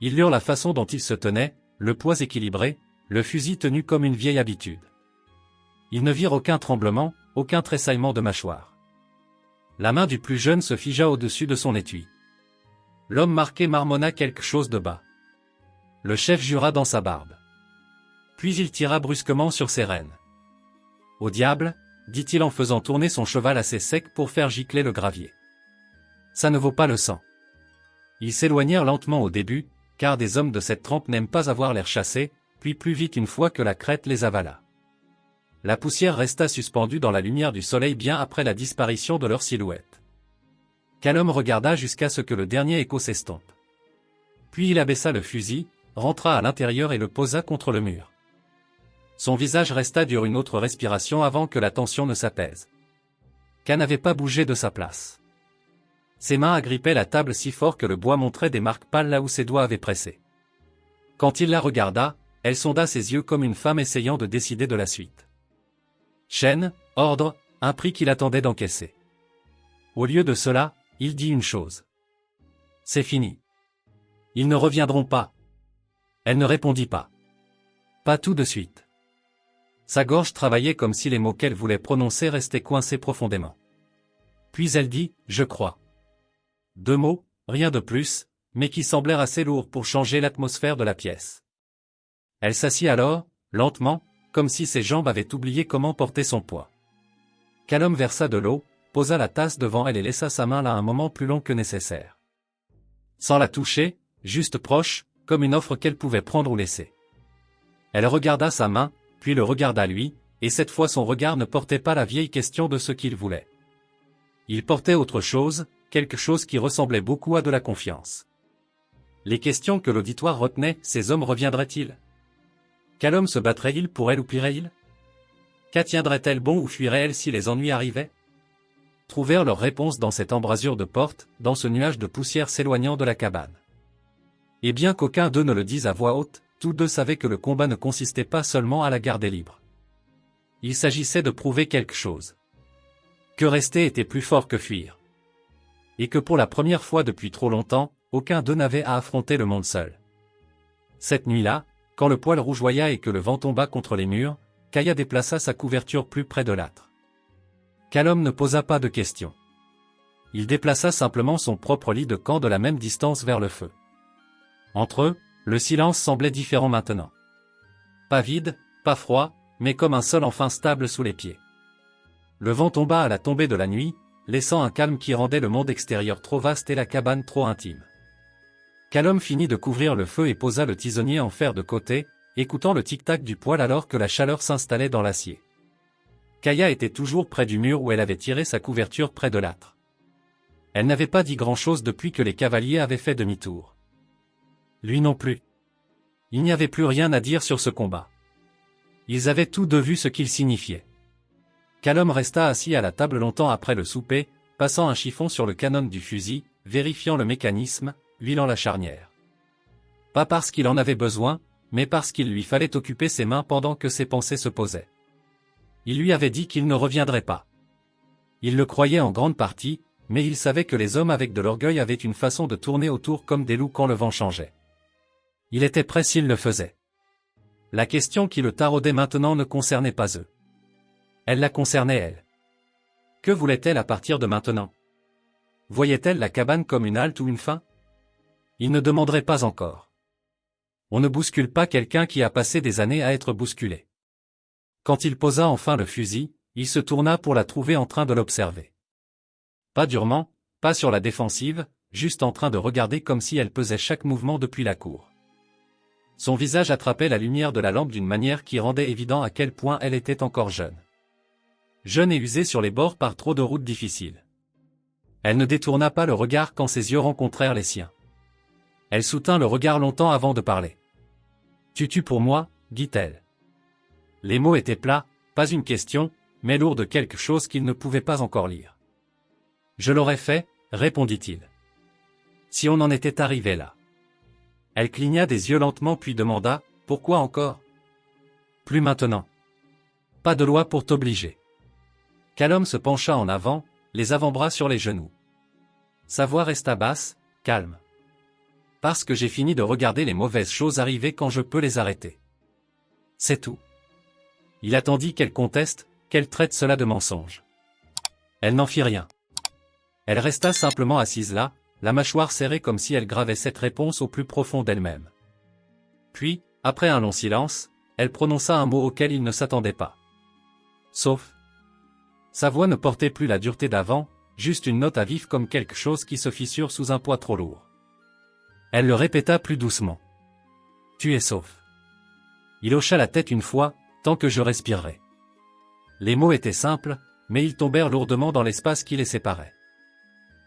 Ils lurent la façon dont il se tenait, le poids équilibré, le fusil tenu comme une vieille habitude. Ils ne virent aucun tremblement, aucun tressaillement de mâchoire. La main du plus jeune se figea au-dessus de son étui. L'homme marqué marmonna quelque chose de bas. Le chef jura dans sa barbe. Puis il tira brusquement sur ses rênes. « Au diable !» dit-il en faisant tourner son cheval assez sec pour faire gicler le gravier. « Ça ne vaut pas le sang. » Ils s'éloignèrent lentement au début, car des hommes de cette trempe n'aiment pas avoir l'air chassés, puis plus vite une fois que la crête les avala. La poussière resta suspendue dans la lumière du soleil bien après la disparition de leur silhouette. Callum regarda jusqu'à ce que le dernier écho s'estompe. Puis il abaissa le fusil, rentra à l'intérieur et le posa contre le mur. Son visage resta dur une autre respiration avant que la tension ne s'apaise. Khan n'avait pas bougé de sa place. Ses mains agrippaient la table si fort que le bois montrait des marques pâles là où ses doigts avaient pressé. Quand il la regarda, elle sonda ses yeux comme une femme essayant de décider de la suite. Chaîne, ordre, un prix qu'il attendait d'encaisser. Au lieu de cela, il dit une chose. C'est fini. Ils ne reviendront pas. Elle ne répondit pas. Pas tout de suite. Sa gorge travaillait comme si les mots qu'elle voulait prononcer restaient coincés profondément. Puis elle dit, je crois. 2 mots, rien de plus, mais qui semblèrent assez lourds pour changer l'atmosphère de la pièce. Elle s'assit alors, lentement, comme si ses jambes avaient oublié comment porter son poids. Callum versa de l'eau, posa la tasse devant elle et laissa sa main là un moment plus long que nécessaire. Sans la toucher, juste proche, comme une offre qu'elle pouvait prendre ou laisser. Elle regarda sa main, puis le regarda lui, et cette fois son regard ne portait pas la vieille question de ce qu'il voulait. Il portait autre chose, quelque chose qui ressemblait beaucoup à de la confiance. Les questions que l'auditoire retenait, ces hommes reviendraient-ils? Callum se battrait-il pour elle ou plierait-il? Qu'attiendrait-elle bon ou fuirait-elle si les ennuis arrivaient? Trouvèrent leur réponse dans cette embrasure de porte, dans ce nuage de poussière s'éloignant de la cabane. Et bien qu'aucun d'eux ne le dise à voix haute, tous deux savaient que le combat ne consistait pas seulement à la garder libre. Il s'agissait de prouver quelque chose. Que rester était plus fort que fuir. Et que pour la première fois depuis trop longtemps, aucun d'eux n'avait à affronter le monde seul. Cette nuit-là, quand le poêle rougeoya et que le vent tomba contre les murs, Kaya déplaça sa couverture plus près de l'âtre. Callum ne posa pas de questions. Il déplaça simplement son propre lit de camp de la même distance vers le feu. Entre eux, le silence semblait différent maintenant. Pas vide, pas froid, mais comme un sol enfin stable sous les pieds. Le vent tomba à la tombée de la nuit, laissant un calme qui rendait le monde extérieur trop vaste et la cabane trop intime. Callum finit de couvrir le feu et posa le tisonnier en fer de côté, écoutant le tic-tac du poêle alors que la chaleur s'installait dans l'acier. Kaya était toujours près du mur où elle avait tiré sa couverture près de l'âtre. Elle n'avait pas dit grand-chose depuis que les cavaliers avaient fait demi-tour. Lui non plus. Il n'y avait plus rien à dire sur ce combat. Ils avaient tous deux vu ce qu'il signifiait. Callum resta assis à la table longtemps après le souper, passant un chiffon sur le canon du fusil, vérifiant le mécanisme, huilant la charnière. Pas parce qu'il en avait besoin, mais parce qu'il lui fallait occuper ses mains pendant que ses pensées se posaient. Il lui avait dit qu'il ne reviendrait pas. Il le croyait en grande partie, mais il savait que les hommes avec de l'orgueil avaient une façon de tourner autour comme des loups quand le vent changeait. Il était prêt s'il le faisait. La question qui le taraudait maintenant ne concernait pas eux. Elle la concernait elle. Que voulait-elle à partir de maintenant? Voyait-elle la cabane comme une halte ou une fin? Il ne demanderait pas encore. On ne bouscule pas quelqu'un qui a passé des années à être bousculé. Quand il posa enfin le fusil, il se tourna pour la trouver en train de l'observer. Pas durement, pas sur la défensive, juste en train de regarder comme si elle pesait chaque mouvement depuis la cour. Son visage attrapait la lumière de la lampe d'une manière qui rendait évident à quel point elle était encore jeune. Jeune et usée sur les bords par trop de routes difficiles. Elle ne détourna pas le regard quand ses yeux rencontrèrent les siens. Elle soutint le regard longtemps avant de parler. « Tu tues pour moi » dit-elle. Les mots étaient plats, pas une question, mais lourds de quelque chose qu'il ne pouvait pas encore lire. « Je l'aurais fait » répondit-il. « Si on en était arrivé là. » Elle cligna des yeux lentement puis demanda « Pourquoi encore ?»« Plus maintenant. Pas de loi pour t'obliger. » Callum se pencha en avant, les avant-bras sur les genoux. Sa voix resta basse, calme. « Parce que j'ai fini de regarder les mauvaises choses arriver quand je peux les arrêter. C'est tout. » Il attendit qu'elle conteste, qu'elle traite cela de mensonge. Elle n'en fit rien. Elle resta simplement assise là, la mâchoire serrée comme si elle gravait cette réponse au plus profond d'elle-même. Puis, après un long silence, elle prononça un mot auquel il ne s'attendait pas. Sauf. Sa voix ne portait plus la dureté d'avant, juste une note à vif comme quelque chose qui se fissure sous un poids trop lourd. Elle le répéta plus doucement. Tu es sauf. Il hocha la tête une fois, tant que je respirerai. Les mots étaient simples, mais ils tombèrent lourdement dans l'espace qui les séparait.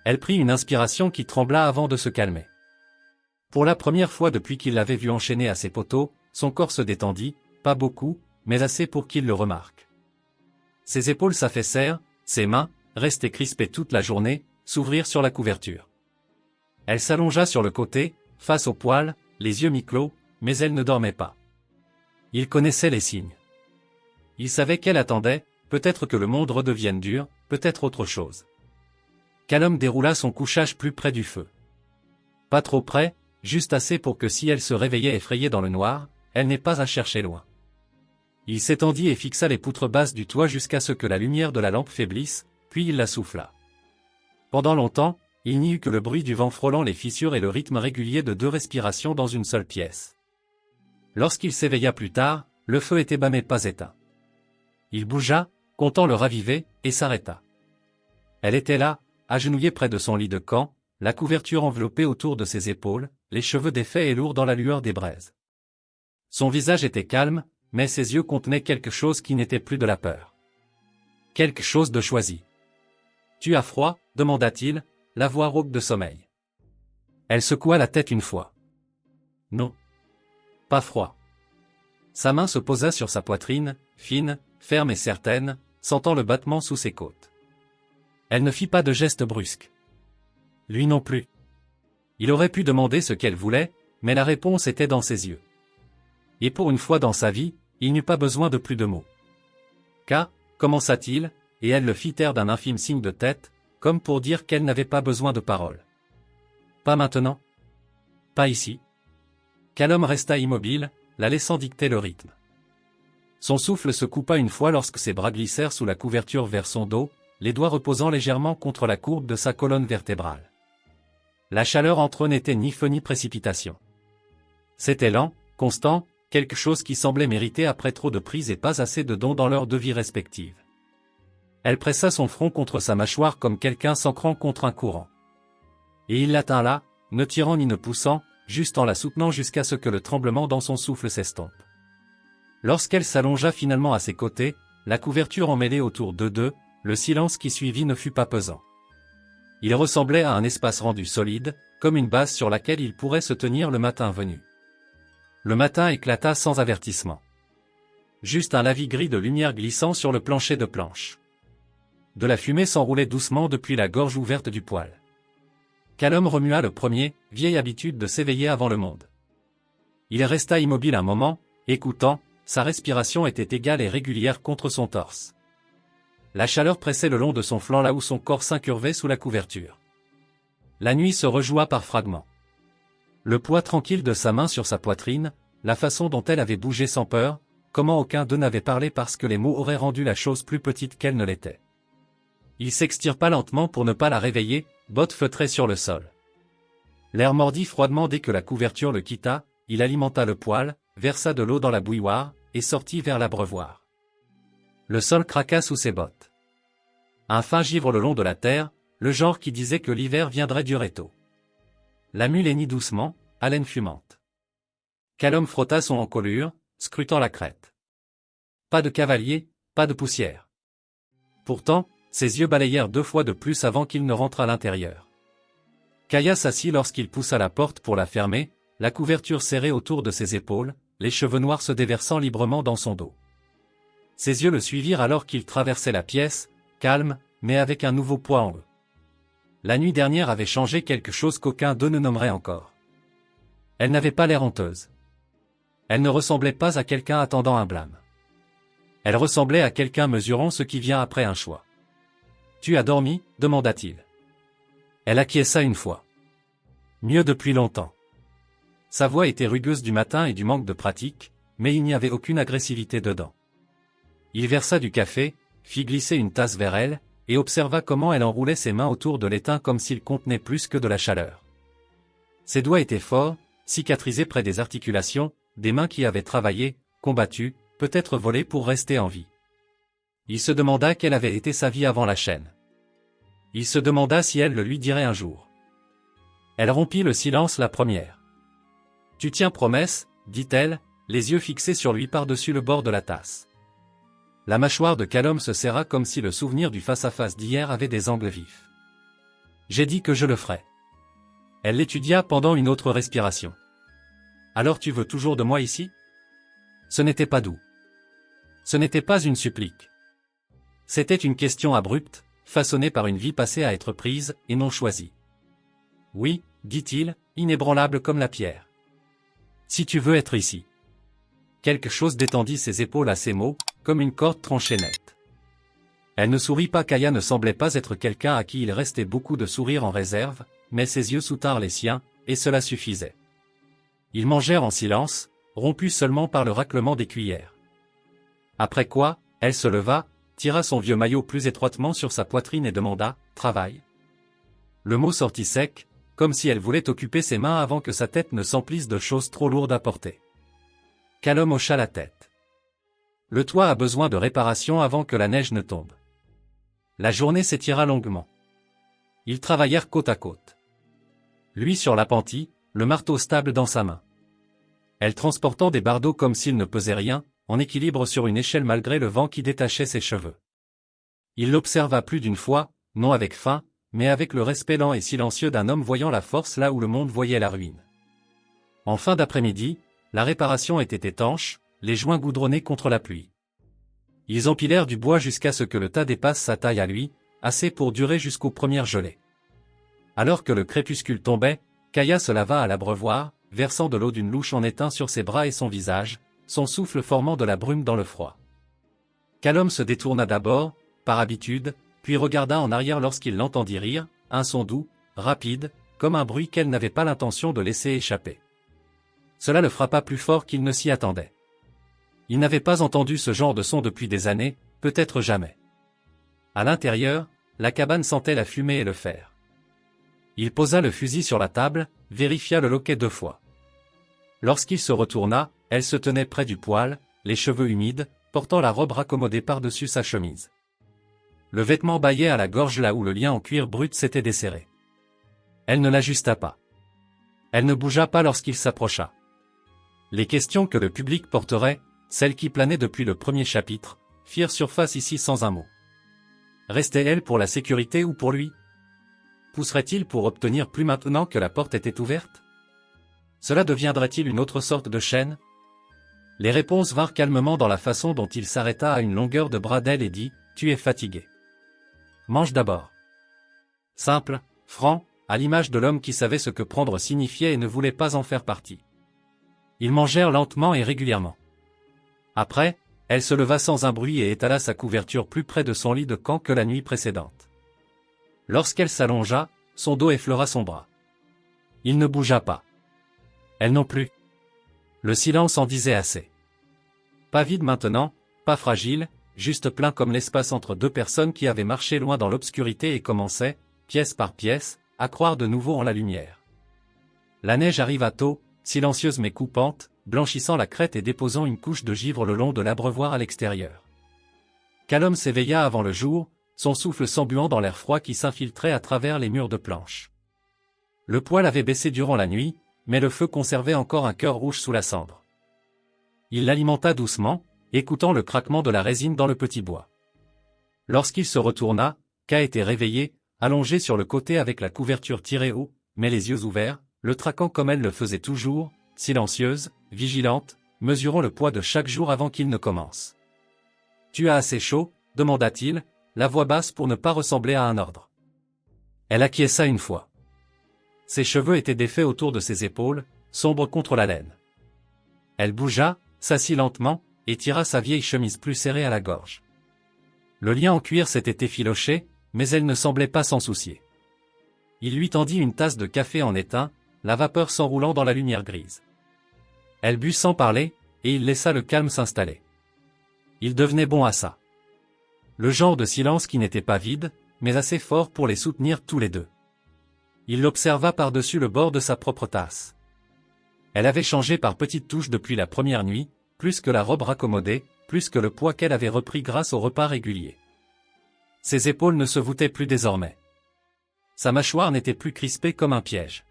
Elle prit une inspiration qui trembla avant de se calmer. Pour la première fois depuis qu'il l'avait vu enchaîné à ses poteaux, son corps se détendit, pas beaucoup, mais assez pour qu'il le remarque. Ses épaules s'affaissèrent, ses mains, restées crispées toute la journée, s'ouvrirent sur la couverture. Elle s'allongea sur le côté, face au poêle, les yeux mi-clos, mais elle ne dormait pas. Il connaissait les signes. Il savait qu'elle attendait, peut-être que le monde redevienne dur, peut-être autre chose. Callum déroula son couchage plus près du feu. Pas trop près, juste assez pour que si elle se réveillait effrayée dans le noir, elle n'ait pas à chercher loin. Il s'étendit et fixa les poutres basses du toit jusqu'à ce que la lumière de la lampe faiblisse, puis il la souffla. Pendant longtemps, il n'y eut que le bruit du vent frôlant les fissures et le rythme régulier de 2 respirations dans une seule pièce. Lorsqu'il s'éveilla plus tard, le feu était bas mais pas éteint. Il bougea, comptant le raviver, et s'arrêta. Elle était là, agenouillée près de son lit de camp, la couverture enveloppée autour de ses épaules, les cheveux défaits et lourds dans la lueur des braises. Son visage était calme, mais ses yeux contenaient quelque chose qui n'était plus de la peur. Quelque chose de choisi. « Tu as froid ?» demanda-t-il, la voix rauque de sommeil. Elle secoua la tête une fois. « Non. Pas froid. » Sa main se posa sur sa poitrine, fine, ferme et certaine, sentant le battement sous ses côtes. Elle ne fit pas de geste brusque. Lui non plus. Il aurait pu demander ce qu'elle voulait, mais la réponse était dans ses yeux. Et pour une fois dans sa vie, il n'eut pas besoin de plus de mots. « Qu'à » commença-t-il, et elle le fit taire d'un infime signe de tête, comme pour dire qu'elle n'avait pas besoin de paroles. « Pas maintenant. Pas ici. » Callum resta immobile, la laissant dicter le rythme. Son souffle se coupa une fois lorsque ses bras glissèrent sous la couverture vers son dos, les doigts reposant légèrement contre la courbe de sa colonne vertébrale. La chaleur entre eux n'était ni feu ni précipitation. C'était lent, constant, quelque chose qui semblait mériter après trop de prises et pas assez de dons dans leurs 2 vies respectives. Elle pressa son front contre sa mâchoire comme quelqu'un s'ancrant contre un courant. Et il l'atteint là, ne tirant ni ne poussant, juste en la soutenant jusqu'à ce que le tremblement dans son souffle s'estompe. Lorsqu'elle s'allongea finalement à ses côtés, la couverture emmêlée autour d'eux deux, le silence qui suivit ne fut pas pesant. Il ressemblait à un espace rendu solide, comme une base sur laquelle il pourrait se tenir le matin venu. Le matin éclata sans avertissement. Juste un lavis gris de lumière glissant sur le plancher de planche. De la fumée s'enroulait doucement depuis la gorge ouverte du poêle. Callum remua le premier, vieille habitude de s'éveiller avant le monde. Il resta immobile un moment, écoutant, sa respiration était égale et régulière contre son torse. La chaleur pressait le long de son flanc là où son corps s'incurvait sous la couverture. La nuit se rejoua par fragments. Le poids tranquille de sa main sur sa poitrine, la façon dont elle avait bougé sans peur, comment aucun d'eux n'avait parlé parce que les mots auraient rendu la chose plus petite qu'elle ne l'était. Il s'extirpa lentement pour ne pas la réveiller, bottes feutrées sur le sol. L'air mordit froidement dès que la couverture le quitta, il alimenta le poêle, versa de l'eau dans la bouilloire, et sortit vers l'abreuvoir. Le sol craqua sous ses bottes. Un fin givre le long de la terre, le genre qui disait que l'hiver viendrait durer tôt. La mule hennit doucement, haleine fumante. Callum frotta son encolure, scrutant la crête. Pas de cavalier, pas de poussière. Pourtant, ses yeux balayèrent 2 fois de plus avant qu'il ne rentre à l'intérieur. Kaya s'assit lorsqu'il poussa la porte pour la fermer, la couverture serrée autour de ses épaules, les cheveux noirs se déversant librement dans son dos. Ses yeux le suivirent alors qu'il traversait la pièce, calme, mais avec un nouveau poids en eux. La nuit dernière avait changé quelque chose qu'aucun d'eux ne nommerait encore. Elle n'avait pas l'air honteuse. Elle ne ressemblait pas à quelqu'un attendant un blâme. Elle ressemblait à quelqu'un mesurant ce qui vient après un choix. « Tu as dormi ?» demanda-t-il. Elle acquiesça une fois. Mieux depuis longtemps. Sa voix était rugueuse du matin et du manque de pratique, mais il n'y avait aucune agressivité dedans. Il versa du café, fit glisser une tasse vers elle, et observa comment elle enroulait ses mains autour de l'étain comme s'il contenait plus que de la chaleur. Ses doigts étaient forts, cicatrisés près des articulations, des mains qui avaient travaillé, combattu, peut-être volé pour rester en vie. Il se demanda quelle avait été sa vie avant la chaîne. Il se demanda si elle le lui dirait un jour. Elle rompit le silence la première. « Tu tiens promesse ?» dit-elle, les yeux fixés sur lui par-dessus le bord de la tasse. La mâchoire de Callum se serra comme si le souvenir du face-à-face d'hier avait des angles vifs. « J'ai dit que je le ferais. » Elle l'étudia pendant une autre respiration. « Alors tu veux toujours de moi ici ?» Ce n'était pas doux. Ce n'était pas une supplique. C'était une question abrupte, façonnée par une vie passée à être prise et non choisie. « Oui, » dit-il, inébranlable comme la pierre. « Si tu veux être ici. » Quelque chose détendit ses épaules à ces mots, comme une corde tranchée nette. Elle ne sourit pas. Kaya ne semblait pas être quelqu'un à qui il restait beaucoup de sourire en réserve, mais ses yeux soutinrent les siens, et cela suffisait. Ils mangèrent en silence, rompus seulement par le raclement des cuillères. Après quoi, elle se leva, tira son vieux maillot plus étroitement sur sa poitrine et demanda « Travail ?» Le mot sortit sec, comme si elle voulait occuper ses mains avant que sa tête ne s'emplisse de choses trop lourdes à porter. Callum hocha la tête. Le toit a besoin de réparation avant que la neige ne tombe. La journée s'étira longuement. Ils travaillèrent côte à côte. Lui sur l'appentis, le marteau stable dans sa main. Elle transportant des bardeaux comme s'ils ne pesaient rien, en équilibre sur une échelle malgré le vent qui détachait ses cheveux. Il l'observa plus d'une fois, non avec faim, mais avec le respect lent et silencieux d'un homme voyant la force là où le monde voyait la ruine. En fin d'après-midi, la réparation était étanche, les joints goudronnés contre la pluie. Ils empilèrent du bois jusqu'à ce que le tas dépasse sa taille à lui, assez pour durer jusqu'aux premières gelées. Alors que le crépuscule tombait, Kaya se lava à l'abreuvoir, versant de l'eau d'une louche en étain sur ses bras et son visage, son souffle formant de la brume dans le froid. Callum se détourna d'abord, par habitude, puis regarda en arrière lorsqu'il l'entendit rire, un son doux, rapide, comme un bruit qu'elle n'avait pas l'intention de laisser échapper. Cela le frappa plus fort qu'il ne s'y attendait. Il n'avait pas entendu ce genre de son depuis des années, peut-être jamais. À l'intérieur, la cabane sentait la fumée et le fer. Il posa le fusil sur la table, vérifia le loquet 2 fois. Lorsqu'il se retourna, elle se tenait près du poêle, les cheveux humides, portant la robe raccommodée par-dessus sa chemise. le vêtement bâillait à la gorge là où le lien en cuir brut s'était desserré. Elle ne l'ajusta pas. Elle ne bougea pas lorsqu'il s'approcha. Les questions que le public porterait, celles qui planaient depuis le premier chapitre, firent surface ici sans un mot. Restait-elle pour la sécurité ou pour lui? Pousserait-il pour obtenir plus maintenant que la porte était ouverte? Cela deviendrait-il une autre sorte de chaîne? Les réponses vinrent calmement dans la façon dont il s'arrêta à une longueur de bras d'elle et dit « Tu es fatigué. Mange d'abord. » Simple, franc, à l'image de l'homme qui savait ce que prendre signifiait et ne voulait pas en faire partie. Ils mangèrent lentement et régulièrement. Après, elle se leva sans un bruit et étala sa couverture plus près de son lit de camp que la nuit précédente. Lorsqu'elle s'allongea, son dos effleura son bras. Il ne bougea pas. Elle non plus. Le silence en disait assez. Pas vide maintenant, pas fragile, juste plein comme l'espace entre deux personnes qui avaient marché loin dans l'obscurité et commençaient, pièce par pièce, à croire de nouveau en la lumière. La neige arriva tôt, silencieuse mais coupante, blanchissant la crête et déposant une couche de givre le long de l'abreuvoir à l'extérieur. Callum s'éveilla avant le jour, son souffle s'embuant dans l'air froid qui s'infiltrait à travers les murs de planches. Le poêle avait baissé durant la nuit, mais le feu conservait encore un cœur rouge sous la cendre. Il l'alimenta doucement, écoutant le craquement de la résine dans le petit bois. Lorsqu'il se retourna, K était réveillé, allongé sur le côté avec la couverture tirée haut, mais les yeux ouverts, le traquant comme elle le faisait toujours, silencieuse, vigilante, mesurant le poids de chaque jour avant qu'il ne commence. « Tu as assez chaud ?» demanda-t-il, la voix basse pour ne pas ressembler à un ordre. Elle acquiesça une fois. Ses cheveux étaient défaits autour de ses épaules, sombres contre la laine. Elle bougea, s'assit lentement, et tira sa vieille chemise plus serrée à la gorge. Le lien en cuir s'était effiloché, mais elle ne semblait pas s'en soucier. Il lui tendit une tasse de café en éteint, la vapeur s'enroulant dans la lumière grise. Elle but sans parler, et il laissa le calme s'installer. Il devenait bon à ça. Le genre de silence qui n'était pas vide, mais assez fort pour les soutenir tous les deux. Il l'observa par-dessus le bord de sa propre tasse. Elle avait changé par petites touches depuis la première nuit, plus que la robe raccommodée, plus que le poids qu'elle avait repris grâce au repas régulier. Ses épaules ne se voûtaient plus désormais. Sa mâchoire n'était plus crispée comme un piège.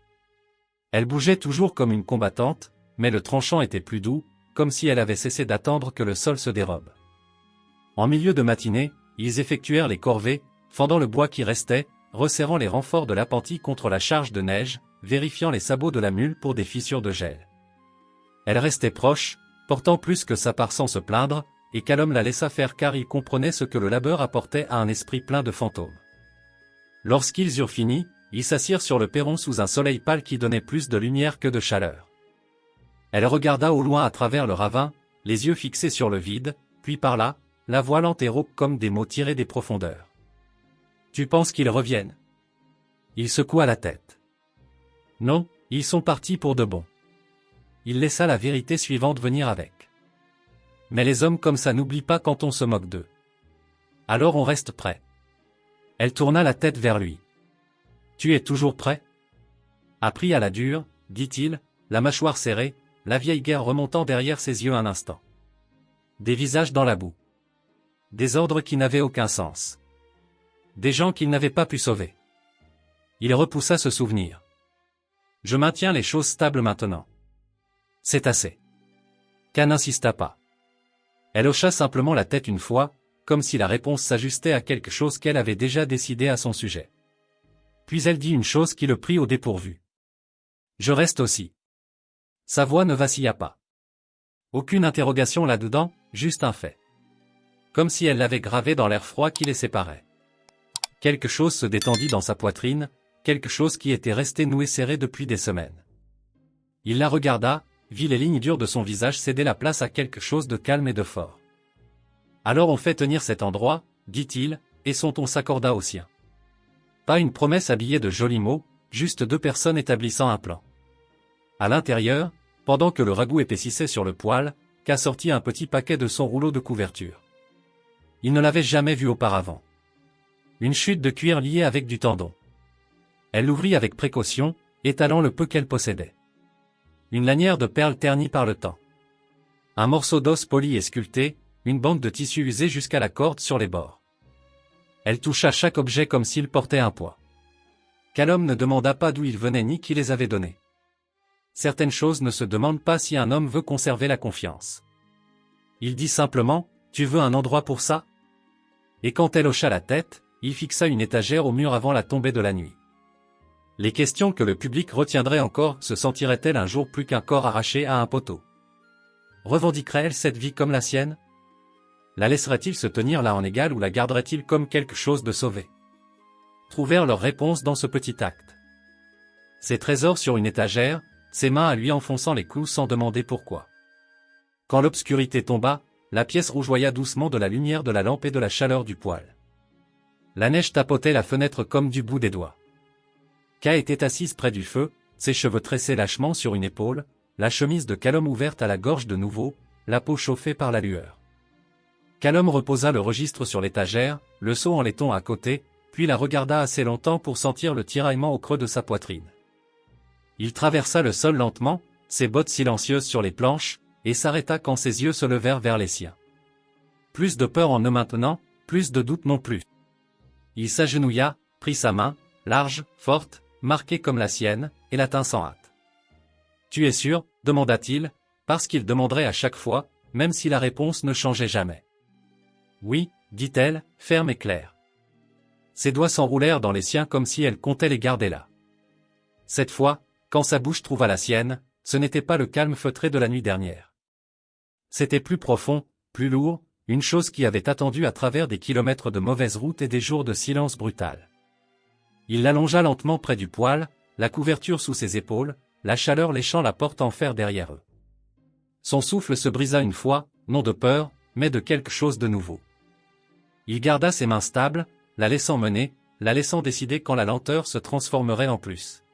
Elle bougeait toujours comme une combattante, mais le tranchant était plus doux, comme si elle avait cessé d'attendre que le sol se dérobe. En milieu de matinée, ils effectuèrent les corvées, fendant le bois qui restait, resserrant les renforts de l'appentis contre la charge de neige, vérifiant les sabots de la mule pour des fissures de gel. Elle restait proche, portant plus que sa part sans se plaindre, et Callum la laissa faire car il comprenait ce que le labeur apportait à un esprit plein de fantômes. Lorsqu'ils eurent fini, ils s'assirent sur le perron sous un soleil pâle qui donnait plus de lumière que de chaleur. Elle regarda au loin à travers le ravin, les yeux fixés sur le vide, puis par là, la voix lente et rauque comme des mots tirés des profondeurs. « Tu penses qu'ils reviennent ?» Il secoua la tête. « Non, ils sont partis pour de bon. » Il laissa la vérité suivante venir avec. « Mais les hommes comme ça n'oublient pas quand on se moque d'eux. Alors on reste prêt. » Elle tourna la tête vers lui. « Tu es toujours prêt ?» Appris à la dure, dit-il, la mâchoire serrée, la vieille guerre remontant derrière ses yeux un instant. Des visages dans la boue. Des ordres qui n'avaient aucun sens. Des gens qu'il n'avait pas pu sauver. Il repoussa ce souvenir. « Je maintiens les choses stables maintenant. » « C'est assez. » K n'insista pas. Elle hocha simplement la tête une fois, comme si la réponse s'ajustait à quelque chose qu'elle avait déjà décidé à son sujet. Puis elle dit une chose qui le prit au dépourvu. « Je reste aussi. » Sa voix ne vacilla pas. Aucune interrogation là-dedans, juste un fait. Comme si elle l'avait gravé dans l'air froid qui les séparait. Quelque chose se détendit dans sa poitrine, quelque chose qui était resté noué serré depuis des semaines. Il la regarda, vit les lignes dures de son visage céder la place à quelque chose de calme et de fort. « Alors on fait tenir cet endroit, » dit-il, et son ton s'accorda au sien. Pas une promesse habillée de jolis mots, juste deux personnes établissant un plan. À l'intérieur, pendant que le ragoût épaississait sur le poêle, K sortit un petit paquet de son rouleau de couverture. Il ne l'avait jamais vu auparavant. Une chute de cuir liée avec du tendon. Elle l'ouvrit avec précaution, étalant le peu qu'elle possédait. Une lanière de perles ternie par le temps. Un morceau d'os poli et sculpté, une bande de tissu usé jusqu'à la corde sur les bords. Elle toucha chaque objet comme s'il portait un poids. Calom ne demanda pas d'où ils venaient ni qui les avait donnés. Certaines choses ne se demandent pas si un homme veut conserver la confiance. Il dit simplement, « Tu veux un endroit pour ça ?» Et quand elle hocha la tête, il fixa une étagère au mur avant la tombée de la nuit. Les questions que le public retiendrait encore, se sentirait-elle un jour plus qu'un corps arraché à un poteau? Revendiquerait-elle cette vie comme la sienne? La laisserait-il se tenir là en égal ou la garderait-il comme quelque chose de sauvé? Trouvèrent leur réponse dans ce petit acte. Ses trésors sur une étagère, ses mains à lui enfonçant les clous sans demander pourquoi. Quand l'obscurité tomba, la pièce rougeoya doucement de la lumière de la lampe et de la chaleur du poêle. La neige tapotait la fenêtre comme du bout des doigts. Ka était assise près du feu, ses cheveux tressés lâchement sur une épaule, la chemise de Calom ouverte à la gorge de nouveau, la peau chauffée par la lueur. Calom reposa le registre sur l'étagère, le seau en laiton à côté, puis la regarda assez longtemps pour sentir le tiraillement au creux de sa poitrine. Il traversa le sol lentement, ses bottes silencieuses sur les planches, et s'arrêta quand ses yeux se levèrent vers les siens. Plus de peur en eux maintenant, plus de doute non plus. Il s'agenouilla, prit sa main, large, forte, marquée comme la sienne, et la tint sans hâte. « Tu es sûr ?» demanda-t-il, parce qu'il demanderait à chaque fois, même si la réponse ne changeait jamais. « Oui » dit-elle, ferme et claire. Ses doigts s'enroulèrent dans les siens comme si elle comptait les garder là. Cette fois, quand sa bouche trouva la sienne, ce n'était pas le calme feutré de la nuit dernière. C'était plus profond, plus lourd, une chose qui avait attendu à travers des kilomètres de mauvaises routes et des jours de silence brutal. Il l'allongea lentement près du poêle, la couverture sous ses épaules, la chaleur léchant la porte en fer derrière eux. Son souffle se brisa une fois, non de peur, mais de quelque chose de nouveau. Il garda ses mains stables, la laissant mener, la laissant décider quand la lenteur se transformerait en plus.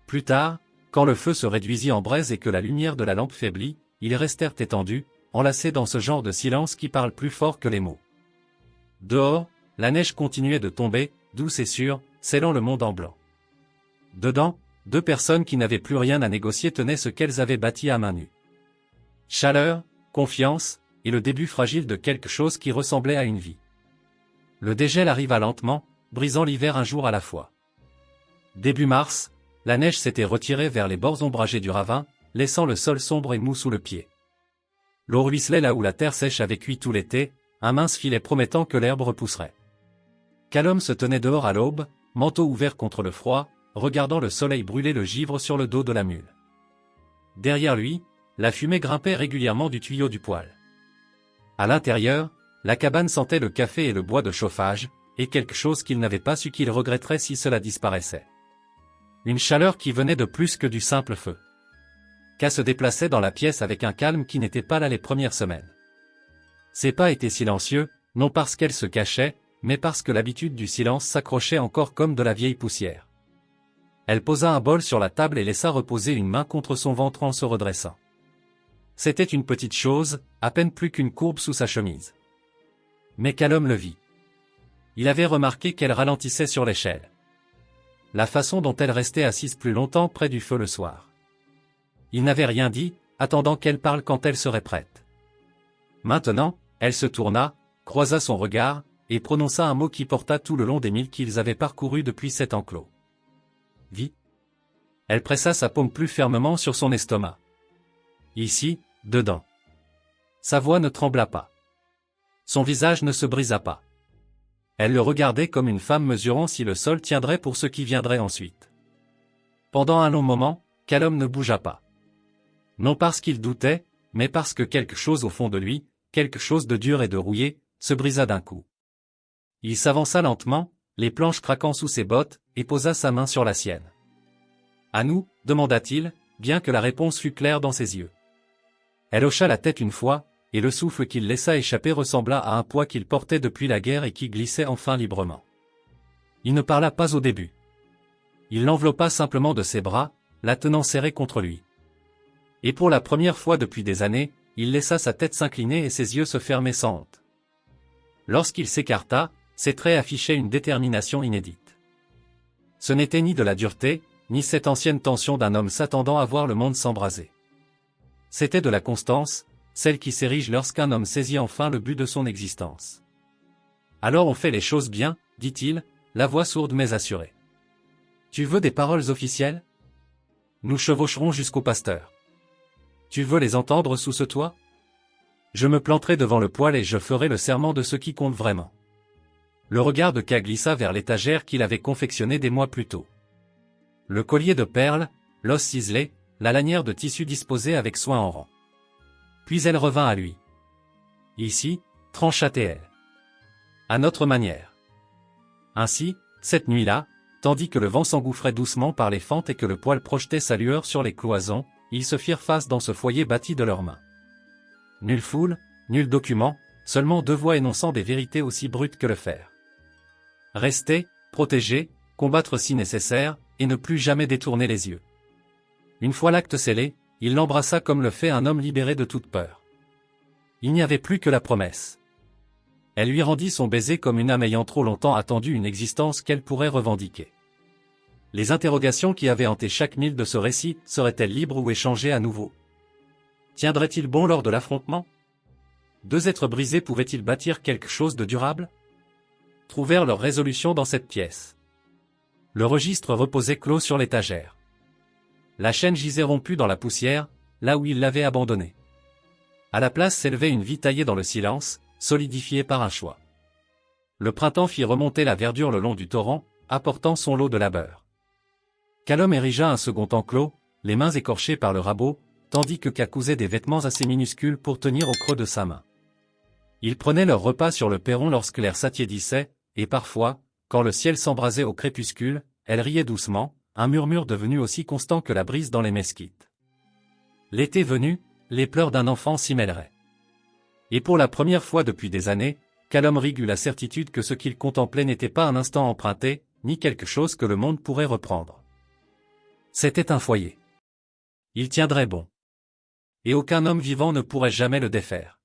Plus tard, quand le feu se réduisit en braise et que la lumière de la lampe faiblit, ils restèrent étendus, enlacés dans ce genre de silence qui parle plus fort que les mots. Dehors, la neige continuait de tomber, douce et sûre, scellant le monde en blanc. Dedans, deux personnes qui n'avaient plus rien à négocier tenaient ce qu'elles avaient bâti à main nue. Chaleur, confiance, et le début fragile de quelque chose qui ressemblait à une vie. Le dégel arriva lentement, brisant l'hiver un jour à la fois. Début mars, la neige s'était retirée vers les bords ombragés du ravin, laissant le sol sombre et mou sous le pied. L'eau ruisselait là où la terre sèche avait cuit tout l'été, un mince filet promettant que l'herbe repousserait. Calom se tenait dehors à l'aube, manteau ouvert contre le froid, regardant le soleil brûler le givre sur le dos de la mule. Derrière lui, la fumée grimpait régulièrement du tuyau du poêle. À l'intérieur, la cabane sentait le café et le bois de chauffage, et quelque chose qu'il n'avait pas su qu'il regretterait si cela disparaissait. Une chaleur qui venait de plus que du simple feu. Ka se déplaçait dans la pièce avec un calme qui n'était pas là les premières semaines. Ses pas étaient silencieux, non parce qu'elle se cachait, mais parce que l'habitude du silence s'accrochait encore comme de la vieille poussière. Elle posa un bol sur la table et laissa reposer une main contre son ventre en se redressant. C'était une petite chose, à peine plus qu'une courbe sous sa chemise. Mais Calom le vit. Il avait remarqué qu'elle ralentissait sur l'échelle. La façon dont elle restait assise plus longtemps près du feu le soir. Il n'avait rien dit, attendant qu'elle parle quand elle serait prête. Maintenant, elle se tourna, croisa son regard, et prononça un mot qui porta tout le long des milles qu'ils avaient parcourus depuis cet enclos. Vie. Elle pressa sa paume plus fermement sur son estomac. Ici, dedans. Sa voix ne trembla pas. Son visage ne se brisa pas. Elle le regardait comme une femme mesurant si le sol tiendrait pour ce qui viendrait ensuite. Pendant un long moment, Calom ne bougea pas. Non parce qu'il doutait, mais parce que quelque chose au fond de lui, quelque chose de dur et de rouillé, se brisa d'un coup. Il s'avança lentement, les planches craquant sous ses bottes, et posa sa main sur la sienne. « À nous » demanda-t-il, bien que la réponse fût claire dans ses yeux. Elle hocha la tête une fois, et le souffle qu'il laissa échapper ressembla à un poids qu'il portait depuis la guerre et qui glissait enfin librement. Il ne parla pas au début. Il l'enveloppa simplement de ses bras, la tenant serrée contre lui. Et pour la première fois depuis des années, il laissa sa tête s'incliner et ses yeux se fermer sans honte. Lorsqu'il s'écarta, ses traits affichaient une détermination inédite. Ce n'était ni de la dureté, ni cette ancienne tension d'un homme s'attendant à voir le monde s'embraser. C'était de la constance, celle qui s'érige lorsqu'un homme saisit enfin le but de son existence. Alors on fait les choses bien, dit-il, la voix sourde mais assurée. Tu veux des paroles officielles? Nous chevaucherons jusqu'au pasteur. Tu veux les entendre sous ce toit? Je me planterai devant le poêle et je ferai le serment de ce qui compte vraiment. Le regard de K glissa vers l'étagère qu'il avait confectionnée des mois plus tôt. Le collier de perles, l'os ciselé, la lanière de tissu disposée avec soin en rang. Puis elle revint à lui. Ici, trancha-t-elle. À notre manière. Ainsi, cette nuit-là, tandis que le vent s'engouffrait doucement par les fentes et que le poêle projetait sa lueur sur les cloisons, ils se firent face dans ce foyer bâti de leurs mains. Nulle foule, nul document, seulement deux voix énonçant des vérités aussi brutes que le fer. Rester, protéger, combattre si nécessaire, et ne plus jamais détourner les yeux. Une fois l'acte scellé, il l'embrassa comme le fait un homme libéré de toute peur. Il n'y avait plus que la promesse. Elle lui rendit son baiser comme une âme ayant trop longtemps attendu une existence qu'elle pourrait revendiquer. Les interrogations qui avaient hanté chaque mille de ce récit, seraient-elles libres ou échangées à nouveau? Tiendrait-il bon lors de l'affrontement? Deux êtres brisés pouvaient-ils bâtir quelque chose de durable? Trouvèrent leur résolution dans cette pièce. Le registre reposait clos sur l'étagère. La chaîne gisait rompue dans la poussière, là où il l'avait abandonnée. À la place s'élevait une vie taillée dans le silence, solidifiée par un choix. Le printemps fit remonter la verdure le long du torrent, apportant son lot de labeur. Callum érigea un second enclos, les mains écorchées par le rabot, tandis que K cousait des vêtements assez minuscules pour tenir au creux de sa main. Ils prenaient leur repas sur le perron lorsque l'air s'attiédissait, et parfois, quand le ciel s'embrasait au crépuscule, elle riait doucement, un murmure devenu aussi constant que la brise dans les mesquites. L'été venu, les pleurs d'un enfant s'y mêleraient. Et pour la première fois depuis des années, Callum Rigg eut la certitude que ce qu'il contemplait n'était pas un instant emprunté, ni quelque chose que le monde pourrait reprendre. C'était un foyer. Il tiendrait bon. Et aucun homme vivant ne pourrait jamais le défaire.